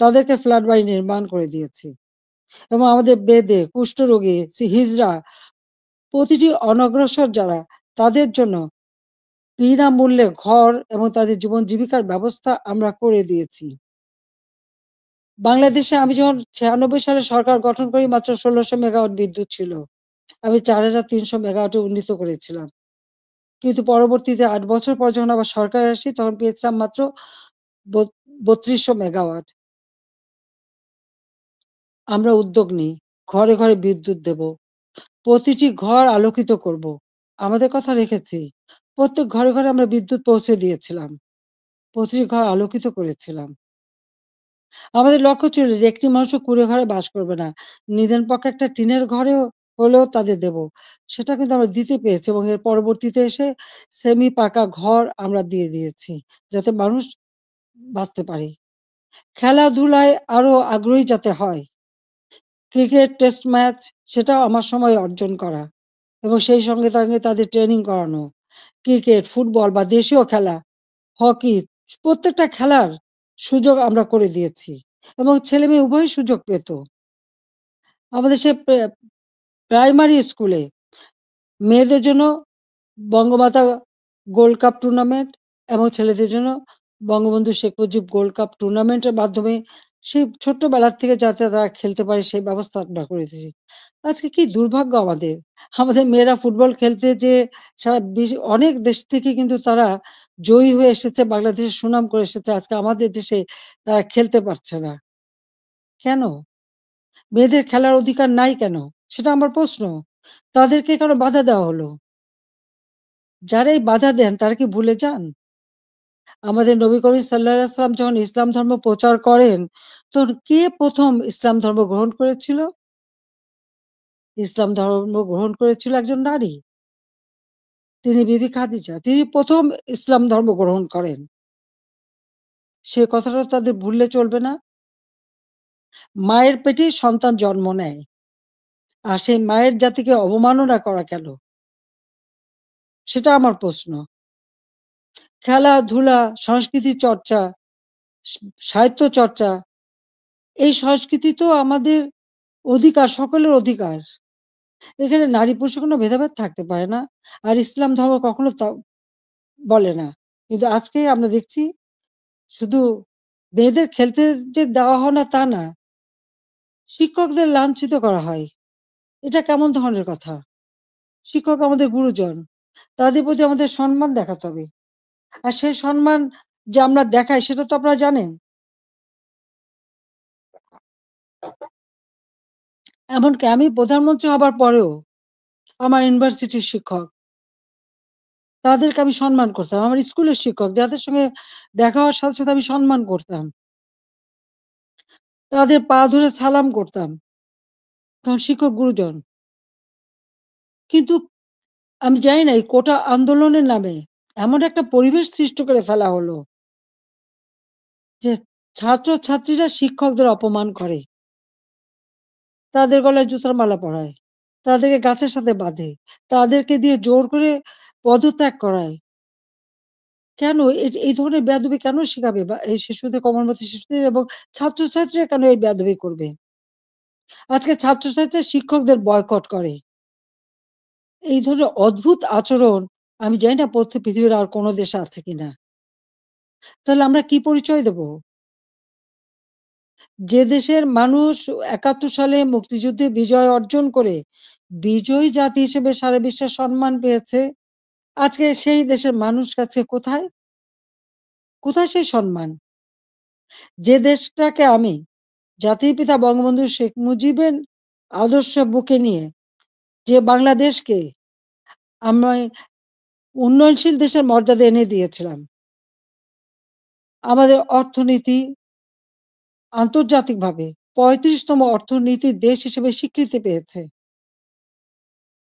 S1: তাদেরকে ফ্ল্যাট বাড়ি নির্মাণ করে দিয়েছি। এবং আমাদের বেদে, কুষ্ঠরোগী, হিজড়া প্রতিটি অনগ্রসর যারা তাদের জন্য বিনামূল্যে ঘর এবং তাদের জীবন জীবিকার ব্যবস্থা আমরা করে দিয়েছি। বাংলাদেশে আমি যখন ৯৬ সালে সরকার গঠন করি মাত্র ১৬০০ মেগাওয়াট বিদ্যুৎ ছিল। আমি ৪৩০০ মেগাওয়াটে উন্নীত করেছিলাম। কিন্তু পরবর্তীতে ৮ বছর পর যখন আবার সরকারে আসি তখন পেয়েছিলাম মাত্র বত ৩২০০ মেগাওয়াট। আমরা উদ্যোগ নিই। ঘরে, ঘরে বিদ্যুৎ দেব। প্রতিটি ঘর আলোকিত করব। আমাদের কথা রেখেছি। প্রত্যেক ঘরে, ঘরে আমরা বিদ্যুৎ পৌঁছে দিয়েছিলাম। প্রতিটি ঘর আলোকিত করেছিলাম। আমাদের লক্ষ্য ছিল যে একটি মানুষও কুঁড়ে ঘরে বাস করবে না। নিদেন পক্ষে একটা টিনের ঘরেও হলেও তাদের দেব। সেটা কিন্তু আমরা দিতে পেরেছি এবং এর পরবর্তীতে এসে সেমি পাকা ঘর আমরা দিয়ে দিয়েছি। যাতে মানুষ বাঁচতে পারে। খেলাধুলায় আরো আগ্রহী যাতে হয়। ক্রিকেট টেস্ট ম্যাচ সেটাও আমার সময় অর্জন করা এবং সেই সঙ্গে তাদের ট্রেনিং করানো। ক্রিকেট, ফুটবল বা দেশীয় খেলা, হকি প্রত্যেকটা খেলার সুযোগ আমরা করে দিয়েছি এবং ছেলেমেয়ে উভয়ই সুযোগ পেত। আমাদের সে প্রাইমারি স্কুলে মেয়েদের জন্য বঙ্গমাতা গোল্ড কাপ টুর্নামেন্ট এবং ছেলেদের জন্য বঙ্গবন্ধু শেখ মুজিব গোল্ড কাপ টুর্নামেন্টের মাধ্যমে সেই ছোট্টবেলার থেকে যাতে তারা খেলতে পারে সেই ব্যবস্থা আমরা করে দিয়েছি। আজকে কি দুর্ভাগ্য আমাদের! আমাদের মেয়েরা ফুটবল খেলতে যেয়ে সারা অনেক দেশ থেকে কিন্তু তারা জয়ী হয়ে এসেছে, বাংলাদেশের সুনাম করে এসেছে। আজকে আমাদের দেশে তারা খেলতে পারছে না। কেন? মেয়েদের খেলার অধিকার নাই কেন? সেটা আমার প্রশ্ন। তাদেরকে কেন বাধা দেওয়া হলো? যারা এই বাধা দেন তারা কি ভুলে যান? আমাদের নবী করিম সাল্লাল্লাহু আলাইহি ওয়াসাল্লাম যখন ইসলাম ধর্ম প্রচার করেন, তো কে ১ম ইসলাম ধর্ম গ্রহণ করেছিল? ইসলাম ধর্ম গ্রহণ করেছিল একজন নারী। তিনি বিবি খাদিজা। তিনি ১ম ইসলাম ধর্ম গ্রহণ করেন। সে কথাটা তাদের ভুললে চলবে না। মায়ের পেটেই সন্তান জন্ম নেয়। আর সেই মায়ের জাতিকে অবমাননা করা কেন? সেটা আমার প্রশ্ন। খেলাধুলা, সংস্কৃতি চর্চা, সা সাহিত্য চর্চা, এই সংস্কৃতি তো আমাদের অধিকার, সকলের অধিকার। এখানে নারী পুরুষের কোনো ভেদাভেদ থাকতে পারে না। আর ইসলাম ধর্ম কখনো তা বলে না। কিন্তু আজকে আমরা দেখছি শুধু মেয়েদের খেলতে যে দেওয়া হয় না তা না। শিক্ষকদের লাঞ্ছিত করা হয়। এটা কেমন ধরনের কথা? শিক্ষক আমাদের গুরুজন। তাদের প্রতি আমাদের সম্মান দেখাতে হবে। আর সেই সম্মান যে আমরা দেখাই সেটা তো আপনারা জানেন। এমনকি আমি প্রধানমন্ত্রী হবার পরেও আমার ইউনিভার্সিটির শিক্ষক, তাদেরকে আমি সম্মান করতাম। আমার স্কুলের শিক্ষক যাদের সঙ্গে দেখা হওয়ার সাথে, সাথে আমি সম্মান করতাম। তাদের পা ধরে সালাম করতাম। কারণ শিক্ষক গুরুজন। কিন্তু আমি জানি না এই কোটা আন্দোলনের নামে এমন একটা পরিবেশ সৃষ্টি করে ফেলা হলো যে ছাত্র-ছাত্রীরা শিক্ষকদের অপমান করে। তাদের গলায় জুতার মালা পরায়। তাদেরকে গাছের সাথে বাঁধে। তাদেরকে দিয়ে জোর করে পদত্যাগ করায়। কেন এই ধরনের বেয়াদবি কেন শিখাবে বা এই শিশুদের কোমলমতি শিশুদের এবং ছাত্রছাত্রীরা কেন এই বেয়াদবি করবে? আজকে ছাত্রছাত্রীরা শিক্ষকদের বয়কট করে। এই ধরনের অদ্ভুত আচরণ আমি জানি না পৃথিবীর আর কোন দেশে আছে কিনা। তাহলে আমরা কি পরিচয় দেব? যে দেশের মানুষ ৭১ সালে মুক্তিযুদ্ধে বিজয় অর্জন করে বিজয়ী জাতি হিসেবে সারা বিশ্বে সম্মান পেয়েছে, আজকে সেই দেশের মানুষ কাছে কোথায়? কোথায় সেই সম্মান? যে দেশটাকে আমি জাতির পিতা বঙ্গবন্ধু শেখ মুজিবের আদর্শ বুকে নিয়ে যে বাংলাদেশকে আমি উন্নয়নশীল দেশের মর্যাদা এনে দিয়েছিলাম। আমাদের অর্থনীতি আন্তর্জাতিকভাবে ৩৫ তম অর্থনীতির দেশ হিসেবে স্বীকৃতি পেয়েছে।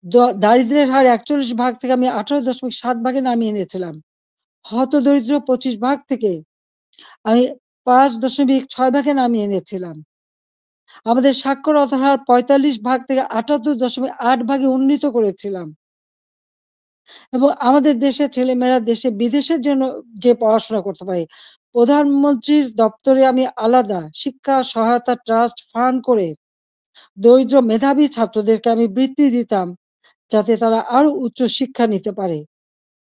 S1: দ দারিদ্র্যের হার ৪১ ভাগ থেকে আমি ১৮.৭ ভাগে নামিয়ে এনেছিলাম। হতদরিদ্র ২৫ ভাগ থেকে আমি ৫.৬ ভাগে নামিয়ে এনেছিলাম। আমাদের সাক্ষরতার হার ৪৫ ভাগ থেকে ৭৮.৮ ভাগে উন্নীত করেছিলাম। এবং আমাদের দেশের ছেলেমেয়েরা দেশে বিদেশের জন্য যে পড়াশোনা করতে পারে। প্রধানমন্ত্রীর দপ্তরে আমি আলাদা শিক্ষা সহায়তা ট্রাস্ট ফান্ড করে দরিদ্র মেধাবী ছাত্রদেরকে আমি বৃত্তি দিতাম, যাতে তারা আরো উচ্চ শিক্ষা নিতে পারে।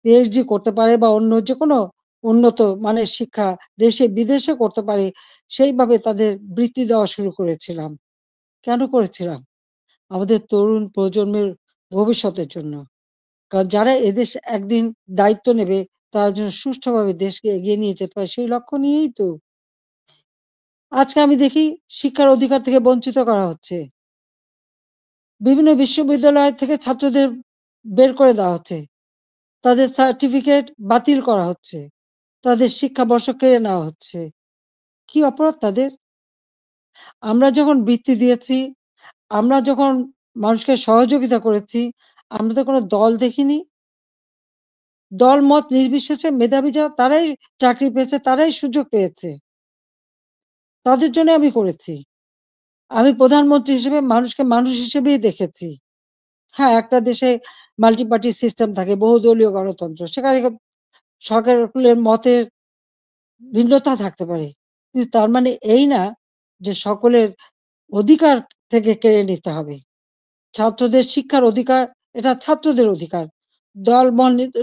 S1: পিএইচডি করতে পারে বা অন্য যেকোনো উন্নত মানের শিক্ষা দেশে বিদেশে করতে পারে, সেইভাবে তাদের বৃত্তি দেওয়া শুরু করেছিলাম। কেন করেছিলাম? আমাদের তরুণ প্রজন্মের ভবিষ্যতের জন্য। কারণ যারা এদেশ একদিন দায়িত্ব নেবে, তারা যেন সুষ্ঠুভাবে দেশকে এগিয়ে নিয়ে যেতে পারে, সেই লক্ষ্য নিয়েই তো। আজকে আমি দেখি শিক্ষার অধিকার থেকে বঞ্চিত করা হচ্ছে। বিভিন্ন বিশ্ববিদ্যালয় থেকে ছাত্রদের বের করে দেওয়া হচ্ছে। তাদের সার্টিফিকেট বাতিল করা হচ্ছে। তাদের শিক্ষাবর্ষ কেড়ে নেওয়া হচ্ছে। কি অপরাধ তাদের? আমরা যখন বৃত্তি দিয়েছি, আমরা যখন মানুষকে সহযোগিতা করেছি, আমরা তো কোনো দল দেখিনি। দলমত নির্বিশেষে মেধাবী যারা তারাই চাকরি পেয়েছে, তারাই সুযোগ পেয়েছে। তাদের জন্য আমি করেছি। আমি প্রধানমন্ত্রী হিসেবে মানুষকে মানুষ হিসেবেই দেখেছি। হ্যাঁ, একটা দেশে মাল্টি পার্টি সিস্টেম থাকে, বহুদলীয় গণতন্ত্র। সেখানে সকলের মতের ভিন্নতা থাকতে পারে। কিন্তু তার মানে এই না যে সকলের অধিকার থেকে কেড়ে নিতে হবে। ছাত্রদের শিক্ষার অধিকার, এটা ছাত্রদের অধিকার।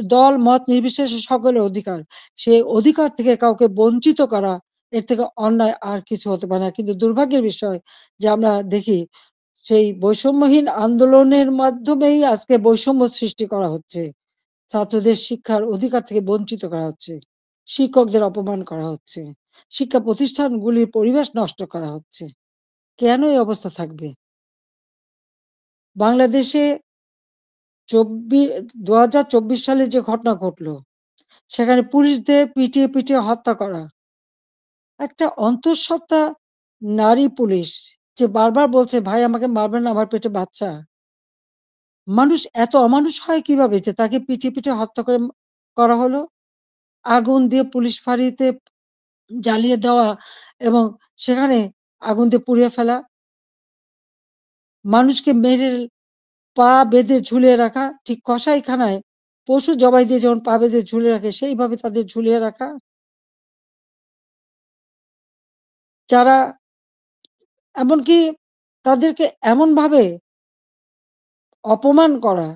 S1: দল মত নির্বিশেষে সকলের অধিকার। সেই অধিকার থেকে কাউকে বঞ্চিত করা, এর থেকে অন্যায় আর কিছু হতে পারে না। কিন্তু দুর্ভাগ্যের বিষয় যে আমরা দেখি সেই বৈষম্যহীন আন্দোলনের মাধ্যমেই আজকে বৈষম্য সৃষ্টি করা হচ্ছে। ছাত্রদের শিক্ষার অধিকার থেকে বঞ্চিত করা হচ্ছে। শিক্ষকদের অপমান করা হচ্ছে। শিক্ষা প্রতিষ্ঠানগুলির পরিবেশ নষ্ট করা হচ্ছে। কেন এই অবস্থা থাকবে? বাংলাদেশে ২০২৪ সালে যে ঘটনা ঘটলো, সেখানে পুলিশদের পিটিয়ে হত্যা করা। একটা অন্তঃসত্ত্বা নারী পুলিশ যে বারবার বলছে, "ভাই আমাকে মারবেন না, আমার পেটে বাচ্চা।" মানুষ এত অমানুষ হয় কিভাবে যে তাকে পিটিয়ে হত্যা করা হলো? আগুন দিয়ে পুলিশ ফাঁড়িতে জ্বালিয়ে দেওয়া এবং সেখানে আগুন দিয়ে পুড়িয়ে ফেলা। মানুষকে মেরে পা বেঁধে ঝুলিয়ে রাখা, ঠিক কসাইখানায় পশু জবাই দিয়ে যেমন পা বেঁধে ঝুলিয়ে রাখে, সেইভাবে তাদের ঝুলিয়ে রাখা। যারা এমনকি তাদেরকে এমনভাবে অপমান করা,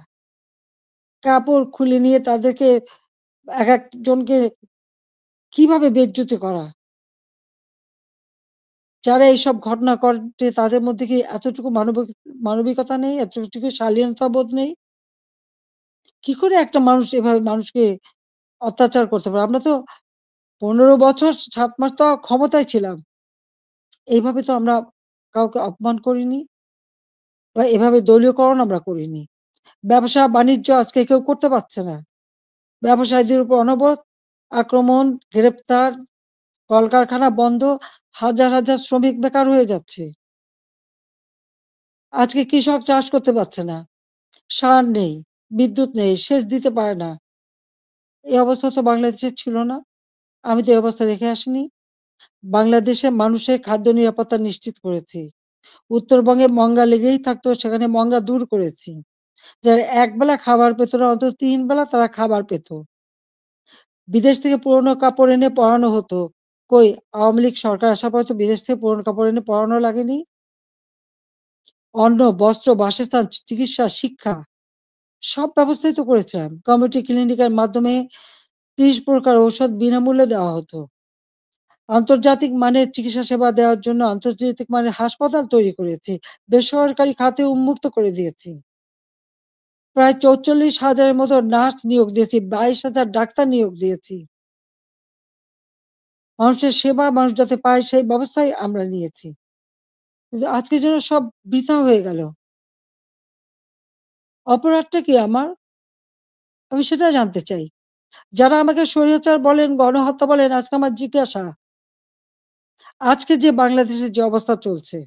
S1: কাপড় খুলে নিয়ে তাদেরকে একেকজনকে কিভাবে বেইজ্জতি করা। যারা এইসব ঘটনা ঘটে তাদের মধ্যে কি এতটুকু মানবিকতা নেই? এতটুকু শালীনতাবোধ নেই? কি করে একটা মানুষ এভাবে মানুষকে অত্যাচার করতে পারে? আমরা তো ১৫ বছর ৭ মাস তো ক্ষমতায় ছিলাম। এইভাবে তো আমরা কাউকে অপমান করিনি বা এভাবে দলীয়করণ আমরা করিনি। ব্যবসা-বাণিজ্য আজকে কেউ করতে পারছে না। ব্যবসায়ীদের উপর অনবরত আক্রমণ, গ্রেপ্তার, কলকারখানা বন্ধ, হাজার, হাজার শ্রমিক বেকার হয়ে যাচ্ছে। আজকে কৃষক চাষ করতে পারছে না। সার নেই, বিদ্যুৎ নেই, সেচ দিতে পারে না। এই অবস্থা তো বাংলাদেশের ছিল না। আমি তো এই অবস্থা রেখে আসিনি। বাংলাদেশে মানুষের খাদ্য নিরাপত্তা নিশ্চিত করেছি। উত্তরবঙ্গে মঙ্গা লেগেই থাকতো, সেখানে মঙ্গা দূর করেছি। যারা একবেলা খাবার পেত না, অন্তত ৩ বেলা তারা খাবার পেত। বিদেশ থেকে পুরনো কাপড় এনে পরানো হতো। কই আওয়ামী লীগ সরকার আসার পরে তো বিদেশ থেকে পুরনো কাপড় এনে পরানো লাগেনি। অন্ন, বস্ত্র, বাসস্থান, চিকিৎসা, শিক্ষা সব ব্যবস্থাই তো করেছিলাম। কমিউনিটি ক্লিনিকের মাধ্যমে ৩০ প্রকার ঔষধ বিনামূল্যে দেওয়া হতো। আন্তর্জাতিক মানের চিকিৎসা সেবা দেওয়ার জন্য আন্তর্জাতিক মানের হাসপাতাল তৈরি করেছি। বেসরকারি খাতে উন্মুক্ত করে দিয়েছি। প্রায় ৪৪,০০০ এর মতো নার্স নিয়োগ দিয়েছি, ২২,০০০ ডাক্তার নিয়োগ দিয়েছি। মানুষের সেবা মানুষ যাতে পায় সেই ব্যবস্থাই আমরা নিয়েছি। কিন্তু আজকে যেন সব বৃথা হয়ে গেল। অপরাধটা কি আমার? আমি সেটা জানতে চাই। যারা আমাকে স্বৈরাচার বলেন, গণহত্যা বলেন, আজকে আমার জিজ্ঞাসা, আজকে যে বাংলাদেশের যে অবস্থা চলছে,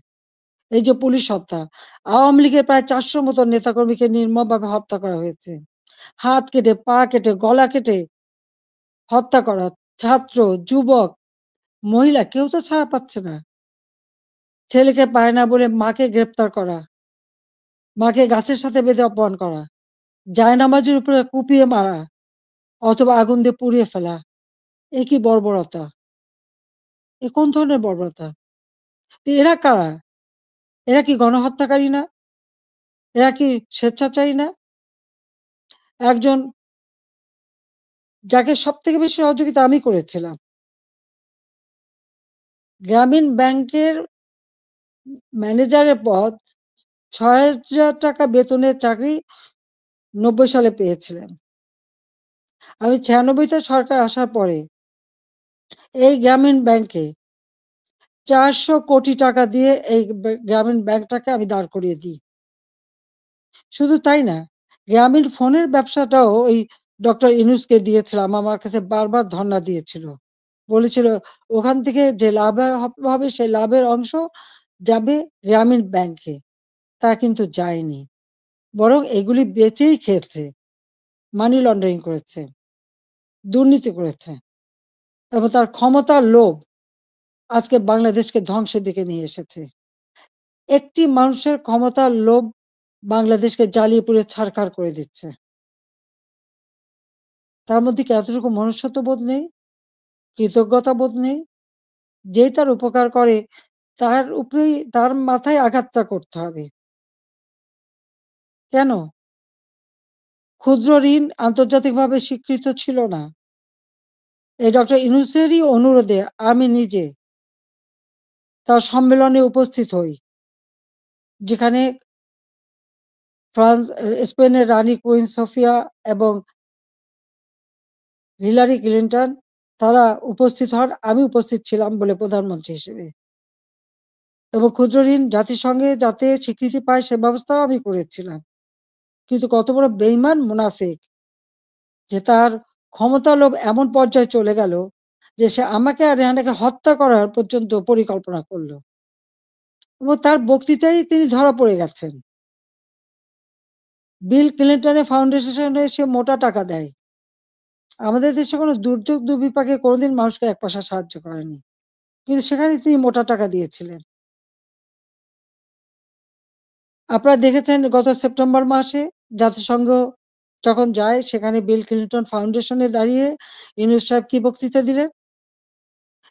S1: এই যে পুলিশ হত্যা, আওয়ামী লীগের প্রায় ৪০০ মতো নেতাকর্মীকে নির্মমভাবে হত্যা করা হয়েছে। হাত কেটে, পা কেটে, গলা কেটে হত্যা করা। ছাত্র, যুবক, মহিলা কেউ তো ছাড়া পাচ্ছে না। ছেলেকে পায় না বলে মাকে গ্রেপ্তার করা, মাকে গাছের সাথে বেঁধে অপমান করা, জায়নামাজের উপরে কুপিয়ে মারা অথবা আগুন দিয়ে পুড়িয়ে ফেলা। এ কি বর্বরতা? এ কোন ধরনের বর্বরতা? তো এরা কারা? এরা কি গণহত্যাকারী না? এরা কি স্বেচ্ছাচারী না? একজন যাকে সবথেকে বেশি সহযোগিতা আমি করেছিলাম। গ্রামীণ ব্যাংকের ম্যানেজারের পদ, ৳৬,০০০ বেতনের চাকরি ৯০ সালে পেয়েছিলেন। আমি ৯৬ তে সরকার আসার পরে এই গ্রামীণ ব্যাংকে ৳৪০০ কোটি দিয়ে এই গ্রামীণ ব্যাংকটাকে আমি দাঁড় করিয়ে দিই। শুধু তাই না, গ্রামীণ ফোনের ব্যবসাটাও ওই ডক্টর ইউনূসকে দিয়েছিলাম। আমার কাছে বারবার ধর্ণা দিয়েছিল। বলেছিল ওখান থেকে যে লাভ হবে সেই লাভের অংশ যাবে গ্রামীণ ব্যাংকে। তা কিন্তু যায়নি। বরং এগুলি বেচেই খেয়েছে। মানি লন্ডারিং করেছে, দুর্নীতি করেছে এবং তার ক্ষমতার লোভ আজকে বাংলাদেশকে ধ্বংসের দিকে নিয়ে এসেছে। একটি মানুষের ক্ষমতার লোভ বাংলাদেশকে জ্বালিয়ে পুড়িয়ে ছারখার করে দিচ্ছে। তার মধ্যে কি এতটুকু মনুষ্যত্ববোধ নেই? কৃতজ্ঞতাবোধ নেই? যেই তার উপকার করে তার উপরেই তার মাথায় আঘাতটা করতে হবে। কেন? ক্ষুদ্র ঋণ আন্তর্জাতিকভাবে স্বীকৃত ছিল না। এই ডক্টর ইউনূসেরই অনুরোধে আমি নিজে তার সম্মেলনে উপস্থিত হই। যেখানে স্পেনের রানী কুইন সোফিয়া এবং হিলারি ক্লিনটন তারা উপস্থিত হন। আমি উপস্থিত ছিলাম বলে প্রধানমন্ত্রী হিসেবে। এবং ক্ষুদ্র ঋণ জাতিসংঘে যাতে স্বীকৃতি পায় সে ব্যবস্থাও আমি করেছিলাম। কিন্তু কত বড় বেইমান মুনাফিক যে তার ক্ষমতার লোভ এমন পর্যায়ে চলে গেল যে সে আমাকে আর রেহানাকে হত্যা করার পর্যন্ত পরিকল্পনা করল। এবং তার বক্তৃতায় তিনি ধরা পড়ে গেছেন। বিল ক্লিনটনের ফাউন্ডেশনে সে মোটা টাকা দেয়। আমাদের দেশে কোনো দুর্যোগ দুর্বিপাকে কোনোদিন মানুষকে এক পয়সা সাহায্য করেনি। কিন্তু সেখানে তিনি মোটা টাকা দিয়েছিলেন। আপনারা দেখেছেন গত সেপ্টেম্বর মাসে জাতিসংঘ যখন যায় সেখানে বিল ক্লিনটন ফাউন্ডেশনে দাঁড়িয়ে ইউনূস সাহেব কি বক্তৃতা দিলেন?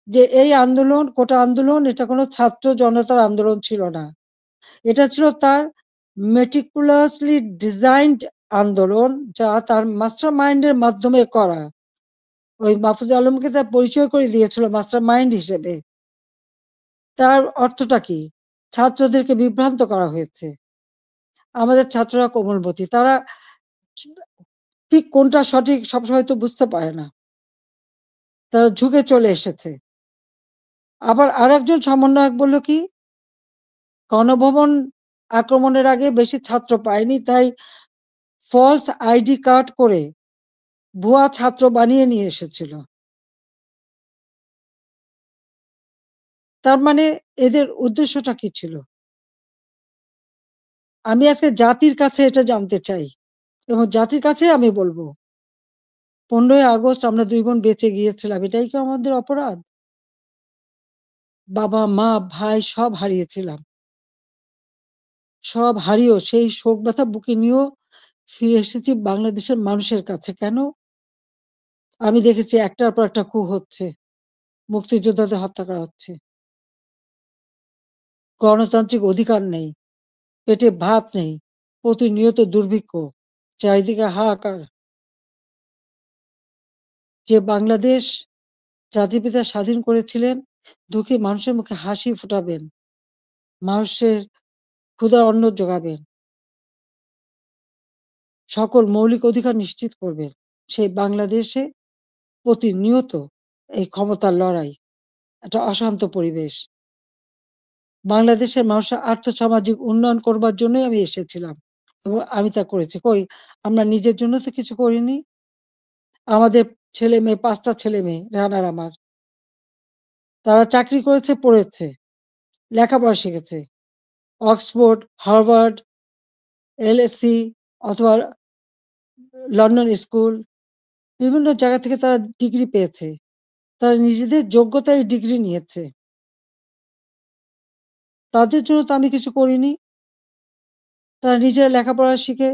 S1: যে এই আন্দোলন, কোটা আন্দোলন এটা কোনো ছাত্র জনতার আন্দোলন ছিল না। এটা ছিল তার meticulously designed আন্দোলন যা তার মাস্টার মাইন্ডের মাধ্যমে করা। ওই মাহফুজ আলমকে তার পরিচয় করে দিয়েছিল মাস্টার মাইন্ড হিসেবে। তার অর্থটা কি? ছাত্রদেরকে বিভ্রান্ত করা হয়েছে। আমাদের ছাত্ররা কোমলমতি। তারা ঠিক কোনটা সঠিক সবসময় তো বুঝতে পারে না। তারা ঝুঁকে চলে এসেছে। আবার আরেকজন সমন্বয়ক বলল কি, গণভবন আক্রমণের আগে বেশি ছাত্র পায়নি, তাই ফলস আইডি কার্ড করে ভুয়া ছাত্র বানিয়ে নিয়ে এসেছিল। তার মানে এদের উদ্দেশ্যটা কি ছিল? আমি আজকে জাতির কাছে এটা জানতে চাই এবং জাতির কাছে আমি বলব, 15ই আগস্ট আমরা ২ বোন বেঁচে গিয়েছিলাম। এটাই কি আমাদের অপরাধ? বাবা, মা, ভাই সব হারিয়েছিলাম। সব হারিয়েও সেই শোক ব্যথা বুকে নিয়েও ফিরে এসেছি বাংলাদেশের মানুষের কাছে। কেন? আমি দেখেছি একটার পর একটা ক্যু হচ্ছে। মুক্তিযোদ্ধাদের হত্যা করা হচ্ছে। গণতান্ত্রিক অধিকার নেই। পেটে ভাত নেই। প্রতিনিয়ত দুর্ভিক্ষ। চারিদিকে হাহাকার। যে বাংলাদেশ জাতির পিতা স্বাধীন করেছিলেন, দুঃখী মানুষের মুখে হাসি ফোটাবেন। মানুষের ক্ষুধার অন্ন যোগাবেন। সকল মৌলিক অধিকার নিশ্চিত করবেন। সেই বাংলাদেশে প্রতিনিয়ত এই ক্ষমতার লড়াই, একটা অশান্ত পরিবেশ। বাংলাদেশের মানুষের আর্থসামাজিক উন্নয়ন করবার জন্যই আমি এসেছিলাম এবং আমি তা করেছি। কই আমরা নিজের জন্য তো কিছু করিনি। আমাদের ছেলে-মেয়ে ৫ টা ছেলে-মেয়ে রানার আমার। তারা চাকরি করেছে, পড়েছে, লেখাপড়া শিখেছে। অক্সফোর্ড, হার্ভার্ড, এলএসসি অথবা লন্ডন স্কুল বিভিন্ন জায়গা থেকে তারা ডিগ্রি পেয়েছে। তারা নিজেদের যোগ্যতায় ডিগ্রি নিয়েছে। তাদের জন্য তো আমি কিছু করিনি। তারা নিজেরা লেখাপড়া শিখে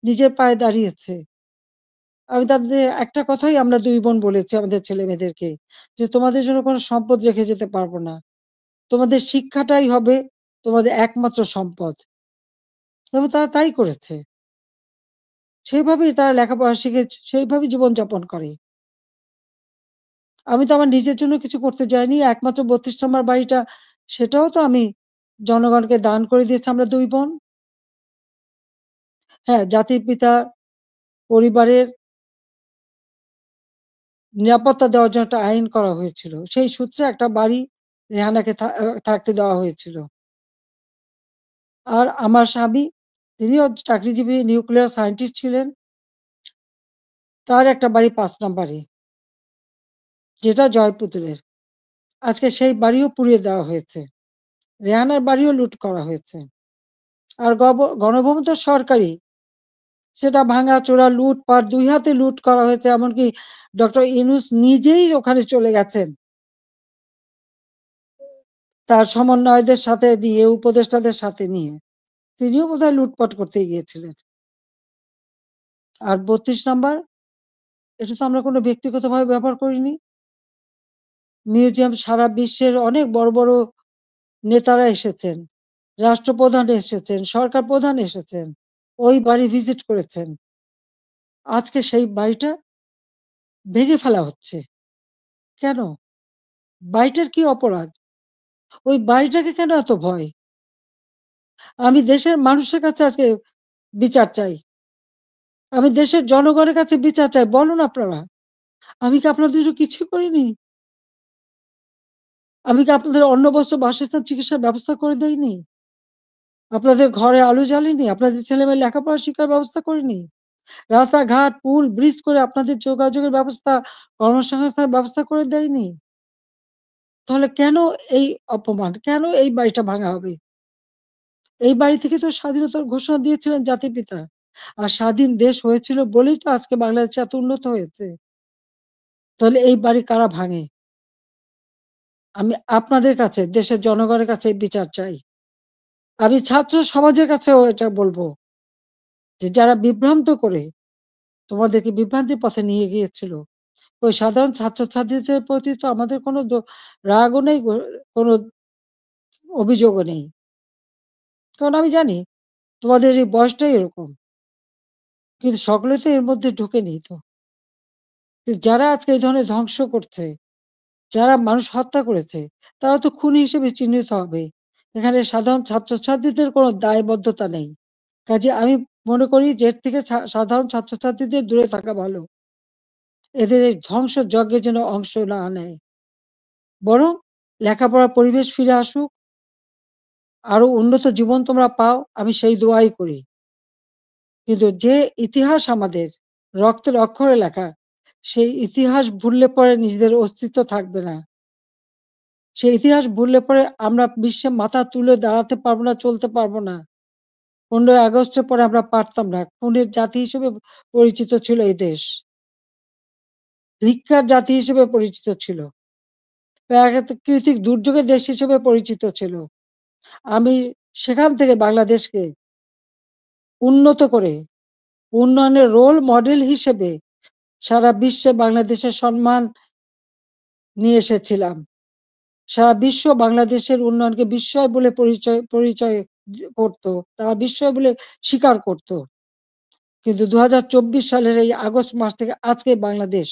S1: নিজের পায়ে দাঁড়িয়েছে। আমি তাদের একটা কথাই আমরা ২ বোন বলেছি আমাদের ছেলেমেয়েদেরকে যে, "তোমাদের জন্য কোনো সম্পদ রেখে যেতে পারব না। তোমাদের শিক্ষাটাই হবে তোমাদের একমাত্র সম্পদ।" এবং তারা তাই করেছে। সেইভাবেই তারা লেখাপড়া শিখে সেইভাবেই জীবনযাপন করে। আমি তো আমার নিজের জন্য কিছু করতে যাইনি। একমাত্র ৩২ নম্বর বাড়িটা সেটাও তো আমি জনগণকে দান করে দিয়েছি আমরা ২ বোন। হ্যাঁ, জাতির পিতা পরিবারের নিরাপত্তা দেওয়ার জন্য একটা আইন করা হয়েছিল। সেই সূত্রে একটা বাড়ি রেহানাকে থাকতে দেওয়া হয়েছিল। আর আমার স্বামী তিনিও চাকরিজীবী নিউক্লিয়ার সায়েন্টিস্ট ছিলেন। তার একটা বাড়ি ৫ নম্বরে, যেটা জয়পুরহাটের। আজকে সেই বাড়িও পুড়িয়ে দেওয়া হয়েছে। রেহানার বাড়িও লুট করা হয়েছে। আর গণভবন তো সরকারি। সেটা ভাঙাচোরা, লুটপাট ২ হাতে লুট করা হয়েছে। এমনকি ডক্টর ইউনূস নিজেই ওখানে চলে গেছেন। তার সমন্বয়কদের সাথে নিয়ে, উপদেষ্টাদের সাথে নিয়ে। তিনিও বোধহয় লুটপাট করতে গিয়েছিলেন। আর ৩২ নাম্বার, এটা তো আমরা কোনো ব্যক্তিগতভাবে ব্যবহার করিনি। মিউজিয়াম সারা বিশ্বের অনেক বড়, বড় নেতারা এসেছেন। রাষ্ট্রপ্রধান এসেছেন, সরকার প্রধান এসেছেন। ওই বাড়ি ভিজিট করেছেন। আজকে সেই বাড়িটা ভেঙে ফেলা হচ্ছে। কেন? বাড়িটার কি অপরাধ? ওই বাড়িটাকে কেন এত ভয়? আমি দেশের মানুষের কাছে আজকে বিচার চাই। আমি দেশের জনগণের কাছে বিচার চাই। বলুন আপনারা। আমি কি আপনাদের জন্য কিছুই করিনি? আমি কি আপনাদের অন্ন, বস্ত্র, বাসস্থান, চিকিৎসার ব্যবস্থা করে দেইনি? আপনাদের ঘরে আলো জ্বালিনি? আপনাদের ছেলেমেয়ের লেখাপড়া শিক্ষার ব্যবস্থা করিনি? রাস্তাঘাট, পুল, ব্রিজ করে আপনাদের যোগাযোগের ব্যবস্থা, কর্মসংস্থানের ব্যবস্থা করে দেয়নি? তাহলে কেন এই অপমান? কেন এই বাড়িটা ভাঙা হবে? এই বাড়ি থেকে তো স্বাধীনতার ঘোষণা দিয়েছিলেন জাতির পিতা। আর স্বাধীন দেশ হয়েছিল বলেই তো আজকে বাংলাদেশ এত উন্নত হয়েছে। তাহলে এই বাড়ি কারা ভাঙে? আমি আপনাদের কাছে, দেশের জনগণের কাছে এই বিচার চাই। আমি ছাত্র সমাজের কাছেও এটা বলব যে যারা বিভ্রান্ত করে তোমাদেরকে বিভ্রান্তির পথে নিয়ে গিয়েছিল, ওই সাধারণ ছাত্রছাত্রীদের প্রতি তো আমাদের কোনো রাগও নেই, কোনো অভিযোগও নেই। কারণ আমি জানি তোমাদের এই বয়সটাই এরকম। কিন্তু সকলে তো এর মধ্যে ঢোকেনি তো। কিন্তু যারা আজকে এই ধরনের ধ্বংস করছে, যারা মানুষ হত্যা করেছে, তারা তো খুনি হিসেবে চিহ্নিত হবে। এখানে সাধারণ ছাত্রছাত্রীদের কোনো দায়বদ্ধতা নেই। কাজেই আমি মনে করি যে এর থেকে সাধারণ ছাত্রছাত্রীদের দূরে থাকা ভালো। এদের এই ধ্বংসযজ্ঞে যেন অংশ না নেয়। বরং লেখাপড়ার পরিবেশ ফিরে আসুক, আরো উন্নত জীবন তোমরা পাও, আমি সেই দোয়াই করি। কিন্তু যে ইতিহাস আমাদের রক্তের অক্ষরে লেখা, সেই ইতিহাস ভুললে পরে নিজেদের অস্তিত্ব থাকবে না। সেই ইতিহাস ভুললে পরে আমরা বিশ্বে মাথা তুলে দাঁড়াতে পারবো না, চলতে পারবো না। ১৫ই আগস্টের পরে আমরা পারতাম না। খুনের জাতি হিসেবে পরিচিত ছিল এই দেশ। ভিক্ষার জাতি হিসেবে পরিচিত ছিল। প্রাকৃতিক দুর্যোগের দেশ হিসেবে পরিচিত ছিল। আমি সেখান থেকে বাংলাদেশকে উন্নত করে উন্নয়নের রোল মডেল হিসেবে সারা বিশ্বে বাংলাদেশের সম্মান নিয়ে এসেছিলাম। সারা বিশ্ব বাংলাদেশের উন্নয়নকে বিস্ময় বলে পরিচয় করত। তারা বিস্ময় বলে স্বীকার করত। কিন্তু ২০২৪ সালের এই আগস্ট মাস থেকে আজকে বাংলাদেশ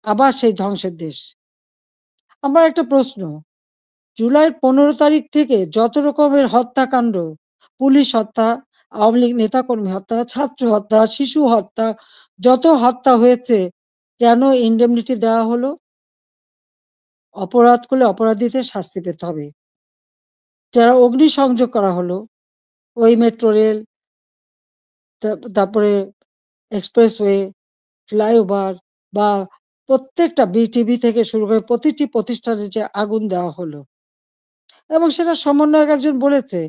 S1: আবার সেই ধ্বংসের দেশ। আমার একটা প্রশ্ন, জুলাইয়ের ১৫ তারিখ থেকে যত রকমের হত্যাকাণ্ড, পুলিশ হত্যা, আওয়ামী লীগ নেতাকর্মী হত্যা, ছাত্র হত্যা, শিশু হত্যা, যত হত্যা হয়েছে, কেন ইন্ডেমনিটি দেওয়া হলো? অপরাধ করলে অপরাধীদের শাস্তি পেতে হবে। যারা অগ্নিসংযোগ করা হলো, ওই মেট্রো রেল, তারপরে এক্সপ্রেসওয়ে, ফ্লাইওভার বা প্রত্যেকটা বিটিভি থেকে শুরু করে প্রতিটি প্রতিষ্ঠানে যে আগুন দেওয়া হলো এবং সেটা সমন্বয়ক একজন বলেছে,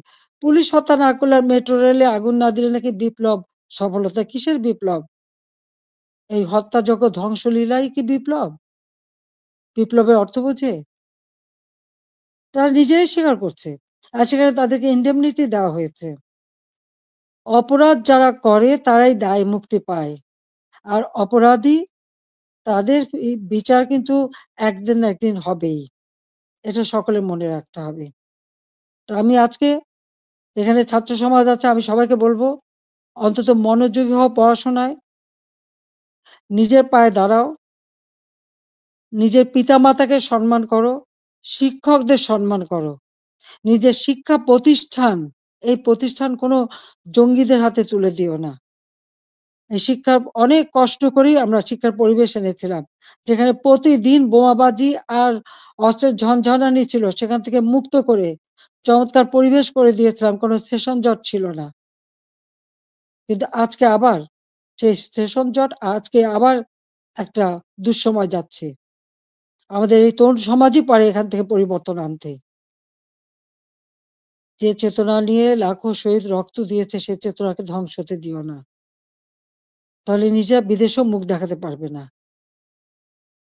S1: পুলিশ হত্যা না করলে আর মেট্রো রেলে আগুন না দিলে নাকি বিপ্লব সফলতা। কিসের বিপ্লব? এই হত্যাযজ্ঞ ধ্বংসলীলাই কি বিপ্লব? বিপ্লবের অর্থ বোঝে? তারা নিজেরাই স্বীকার করছে। আর সেখানে তাদেরকে ইন্ডেমনিটি দেওয়া হয়েছে। অপরাধ যারা করে তারাই দায় মুক্তি পায়। আর অপরাধী তাদের বিচার কিন্তু একদিন না একদিন হবেই। এটা সকলের মনে রাখতে হবে। তো আমি আজকে এখানে ছাত্র সমাজ আছে, আমি সবাইকে বলব, অন্তত মনোযোগী হও পড়াশোনায়, নিজের পায়ে দাঁড়াও, নিজের পিতামাতাকে সম্মান করো, শিক্ষকদের সম্মান করো। নিজের শিক্ষা প্রতিষ্ঠান, এই প্রতিষ্ঠান কোনো জঙ্গিদের হাতে তুলে দিও না। এই শিক্ষার অনেক কষ্ট করেই আমরা শিক্ষার পরিবেশ এনেছিলাম। যেখানে প্রতিদিন বোমাবাজি আর অস্ত্রের ঝনঝনানি ছিল, সেখান থেকে মুক্ত করে চমৎকার পরিবেশ করে দিয়েছিলাম। কোনো সেশন জট ছিল না। কিন্তু আজকে আবার সেই সেশন জট আজকে আবার একটা দুঃসময় যাচ্ছে। আমাদের এই তরুণ সমাজই পারে এখান থেকে পরিবর্তন আনতে। যে চেতনা নিয়ে লাখো শহীদ রক্ত দিয়েছে, সে চেতনাকে ধ্বংস হতে দিও না। তাহলে নিজেরা বিদেশেও মুখ দেখাতে পারবে না।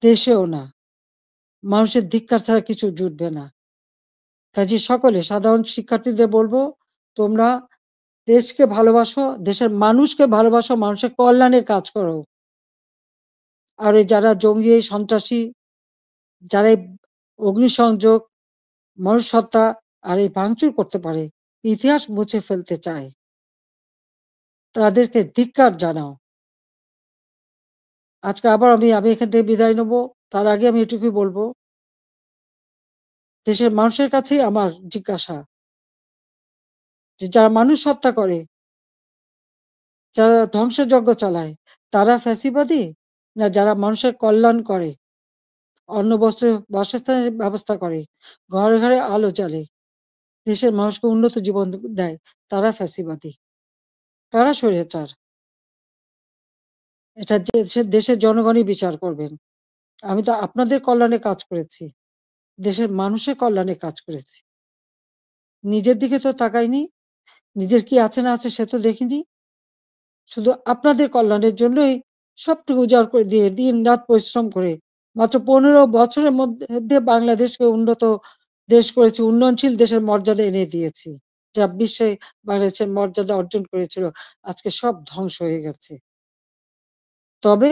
S1: দেশেও না। মানুষের ধিক্কার ছাড়া কিছু জুটবে না। কাজেই সকলে সাধারণ শিক্ষার্থীদের বলবো, তোমরা দেশকে ভালোবাসো, দেশের মানুষকে ভালোবাসো, মানুষের কল্যাণে কাজ করো। আর এই যারা জঙ্গি, সন্ত্রাসী, যারা এই অগ্নিসংযোগ, মানুষ হত্যা আর এই ভাঙচুর করতে পারে, ইতিহাস মুছে ফেলতে চায়, তাদেরকে ধিক্কার জানাও। আজকে আবার আমি এখান থেকে বিদায় নেব। তার আগে আমি এটুকুই বলবো, দেশের মানুষের কাছেই আমার জিজ্ঞাসা যে যারা মানুষ হত্যা করে, যারা ধ্বংসযজ্ঞ চালায়, তারা ফ্যাসিবাদী? না যারা মানুষের কল্যাণ করে, অন্ন বস্ত্র বাসস্থানের ব্যবস্থা করে, ঘরে ঘরে আলো জ্বালে, দেশের মানুষকে উন্নত জীবন দেয়, তারা ফ্যাসিবাদী? কারা স্বৈরাচার? এটা দেশের জনগণই বিচার করবেন। আমি তো আপনাদের কল্যাণে কাজ করেছি, দেশের মানুষের কল্যাণে কাজ করেছি। নিজের দিকে তো তাকাইনি, নিজের কি আছে না আছে সে তো দেখিনি। শুধু আপনাদের কল্যাণের জন্যই সবটুকু উজাড় করে দিয়ে দিন-রাত পরিশ্রম করে মাত্র ১৫ বছরের মধ্যে বাংলাদেশকে উন্নত দেশ করেছি, উন্নয়নশীল দেশের মর্যাদা এনে দিয়েছি। যা বিশ্বে বাংলাদেশের মর্যাদা অর্জন করেছিল, আজকে সব ধ্বংস হয়ে গেছে। তবে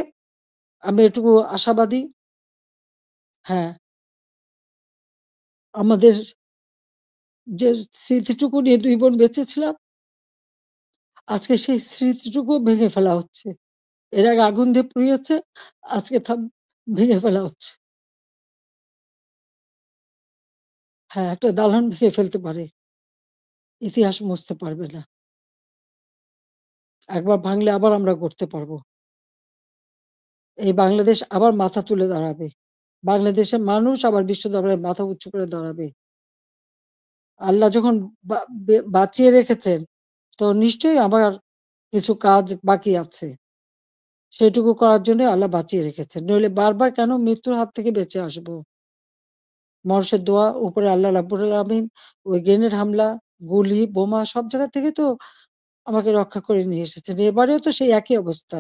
S1: আমি এটুকু আশাবাদী, হ্যাঁ, আমাদের যে স্মৃতিটুকু নিয়ে ২ বোন বেঁচে ছিলাম, আজকে সেই স্মৃতিটুকুও ভেঙে ফেলা হচ্ছে। এর আগে আগুন দিয়ে পুড়িয়েছে, আজকে ভেঙে ফেলা হচ্ছে। হ্যাঁ, একটা দালান ভেঙে ফেলতে পারে। ইতিহাস মুছতে পারবে না। একবার ভাঙলে আবার আমরা গড়তে পারব। এই বাংলাদেশ আবার মাথা তুলে দাঁড়াবে। বাংলাদেশের মানুষ আবার বিশ্ব দরবারে মাথা উঁচু করে দাঁড়াবে। আল্লাহ যখন বাঁচিয়ে রেখেছেন, তো নিশ্চয়ই আমার কিছু কাজ বাকি আছে। সেটুকু করার জন্য আল্লাহ বাঁচিয়ে রেখেছেন। নইলে বারবার কেন মৃত্যুর হাত থেকে বেঁচে আসব? মানুষের দোয়া, উপরে আল্লাহ রাব্বুল আলামিন ওই গ্রেনেড হামলা, গুলি, বোমা সব জায়গা থেকে তো আমাকে রক্ষা করে নিয়ে এসেছেন। এবারেও তো সেই একই অবস্থা।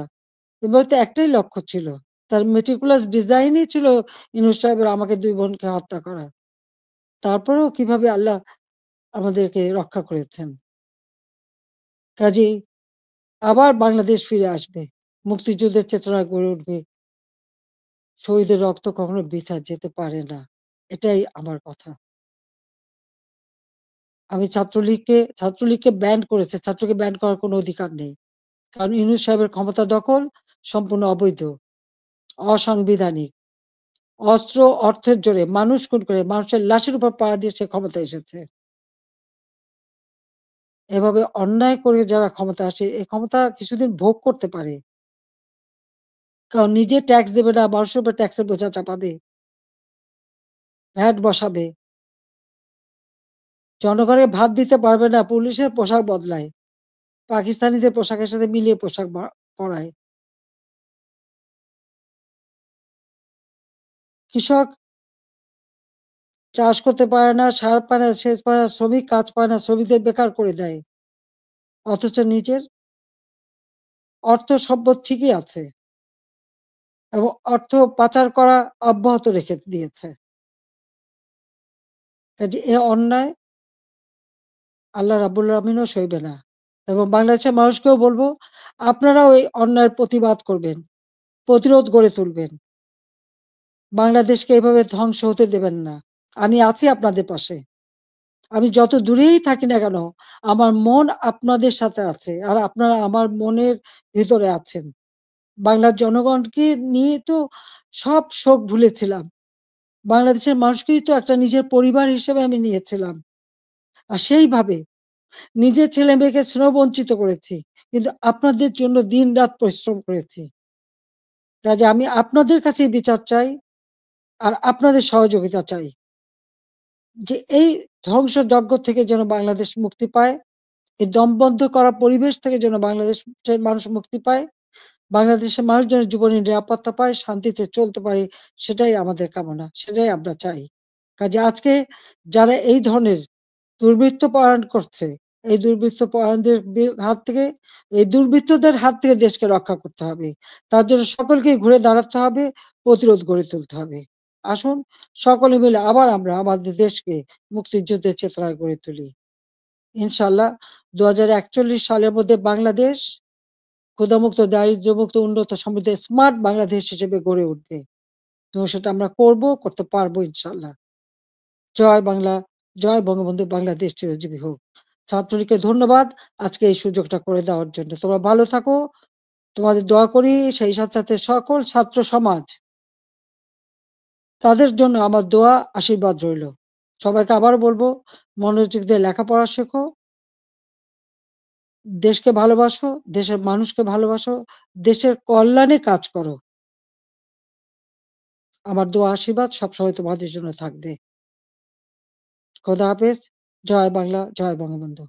S1: এবার তো একটাই লক্ষ্য ছিল। তার meticulous ডিজাইনই ছিল ইউনূস সাহেবের আমাকে ২ বোনকে হত্যা করা। তারপরেও কিভাবে আল্লাহ আমাদেরকে রক্ষা করেছেন। কাজেই আবার বাংলাদেশ ফিরে আসবে। মুক্তিযুদ্ধের চেতনা গড়ে উঠবে। শহীদের রক্ত কখনো বৃথা যেতে পারে না। এটাই আমার কথা। আমি ছাত্রলীগকে ব্যান করেছে। ছাত্রকে ব্যান করার কোনো অধিকার নেই। কারণ ইউনূস সাহেবের ক্ষমতা দখল সম্পূর্ণ অবৈধ, অসাংবিধানিক। অস্ত্র, অর্থের জোরে মানুষ খুন করে মানুষের লাশের উপর পাড়া দিয়ে সে ক্ষমতায় এসেছে। এভাবে অন্যায় করে যারা ক্ষমতায় আসে, এই ক্ষমতা কিছুদিন ভোগ করতে পারে। কারণ নিজে ট্যাক্স দেবে না, মানুষের উপর ট্যাক্সের বোঝা চাপাবে, ভ্যাট বসাবে। জনগণকে ভাত দিতে পারবে না, পুলিশের পোশাক বদলায়। পাকিস্তানিদের পোশাকের সাথে মিলিয়ে পোশাক পরায়। কৃষক চাষ করতে পারে না, সার পায় না, সেচ পায় না, শ্রমিক কাজ পায় না, শ্রমিকদের বেকার করে দেয়। অথচ নিজের অর্থ সম্পদ ঠিকই আছে এবং অর্থ পাচার করা অব্যাহত রেখে দিয়েছে। কাজে এ অন্যায় আল্লাহ রাব্বুল আলামিনও সইবে না। এবং বাংলাদেশের মানুষকেও বলব, আপনারাও এই অন্যায়ের প্রতিবাদ করবেন, প্রতিরোধ গড়ে তুলবেন। বাংলাদেশকে এভাবে ধ্বংস হতে দেবেন না। আমি আছি আপনাদের পাশে। আমি যত দূরেই থাকি না কেন, আমার মন আপনাদের সাথে আছে। আর আপনারা আমার মনের ভিতরে আছেন। বাংলার জনগণকে নিয়ে তো সব শোক ভুলেছিলাম। বাংলাদেশের মানুষকেই তো একটা নিজের পরিবার হিসেবে আমি নিয়েছিলাম। আর সেইভাবে নিজের ছেলেমেয়েকে স্নেহবঞ্চিত করেছি। কিন্তু আপনাদের জন্য দিনরাত পরিশ্রম করেছি। কাজে আমি আপনাদের কাছেই বিচার চাই আর আপনাদের সহযোগিতা চাই। যে এই ধ্বংসযজ্ঞ থেকে যেন বাংলাদেশ মুক্তি পায়। এই দমবন্ধ করা পরিবেশ থেকে যেন বাংলাদেশের মানুষ মুক্তি পায়। বাংলাদেশের মানুষ যেন জীবনের নিরাপত্তা পায়, শান্তিতে চলতে পারে, সেটাই আমাদের কামনা। সেটাই আমরা চাই। কাজে আজকে যারা এই ধরনের দুর্বৃত্ত পরায়ণ করছে, এই দুর্বৃত্ত পরায়ণদের হাত থেকে, এই দুর্বৃত্তদের হাত থেকে দেশকে রক্ষা করতে হবে। তার জন্য সকলকেই ঘুরে দাঁড়াতে হবে, প্রতিরোধ গড়ে তুলতে হবে। আসুন সকলে মিলে আবার আমরা আমাদের দেশকে মুক্তিযুদ্ধের চেতনায় গড়ে তুলি। ইনশাআল্লাহ ২০৪১ সালের মধ্যে বাংলাদেশ ক্ষুধামুক্ত, দারিদ্র্যমুক্ত, উন্নত, সমৃদ্ধ, স্মার্ট বাংলাদেশ হিসেবে গড়ে উঠবে এবং সেটা আমরা করব, করতে পারবো ইনশাআল্লাহ। জয় বাংলা, জয় বঙ্গবন্ধু, বাংলাদেশ চিরজীবী হোক। ছাত্রলীগকে ধন্যবাদ আজকে এই সুযোগটা করে দেওয়ার জন্য। তোমরা ভালো থাকো। তোমাদের দোয়া করি, সেই সাথে, সাথে সকল ছাত্র সমাজ, তাদের জন্য আমার দোয়া, আশীর্বাদ রইলো। সবাইকে আবারও বলবো, মনোযোগ দিয়ে লেখাপড়া শেখো, দেশকে ভালোবাসো, দেশের মানুষকে ভালোবাসো, দেশের কল্যাণে কাজ করো। আমার দোয়া আশীর্বাদ সবসময় তোমাদের জন্য থাকবে। খোদা হাফেজ। জয় বাংলা, জয় বঙ্গবন্ধু।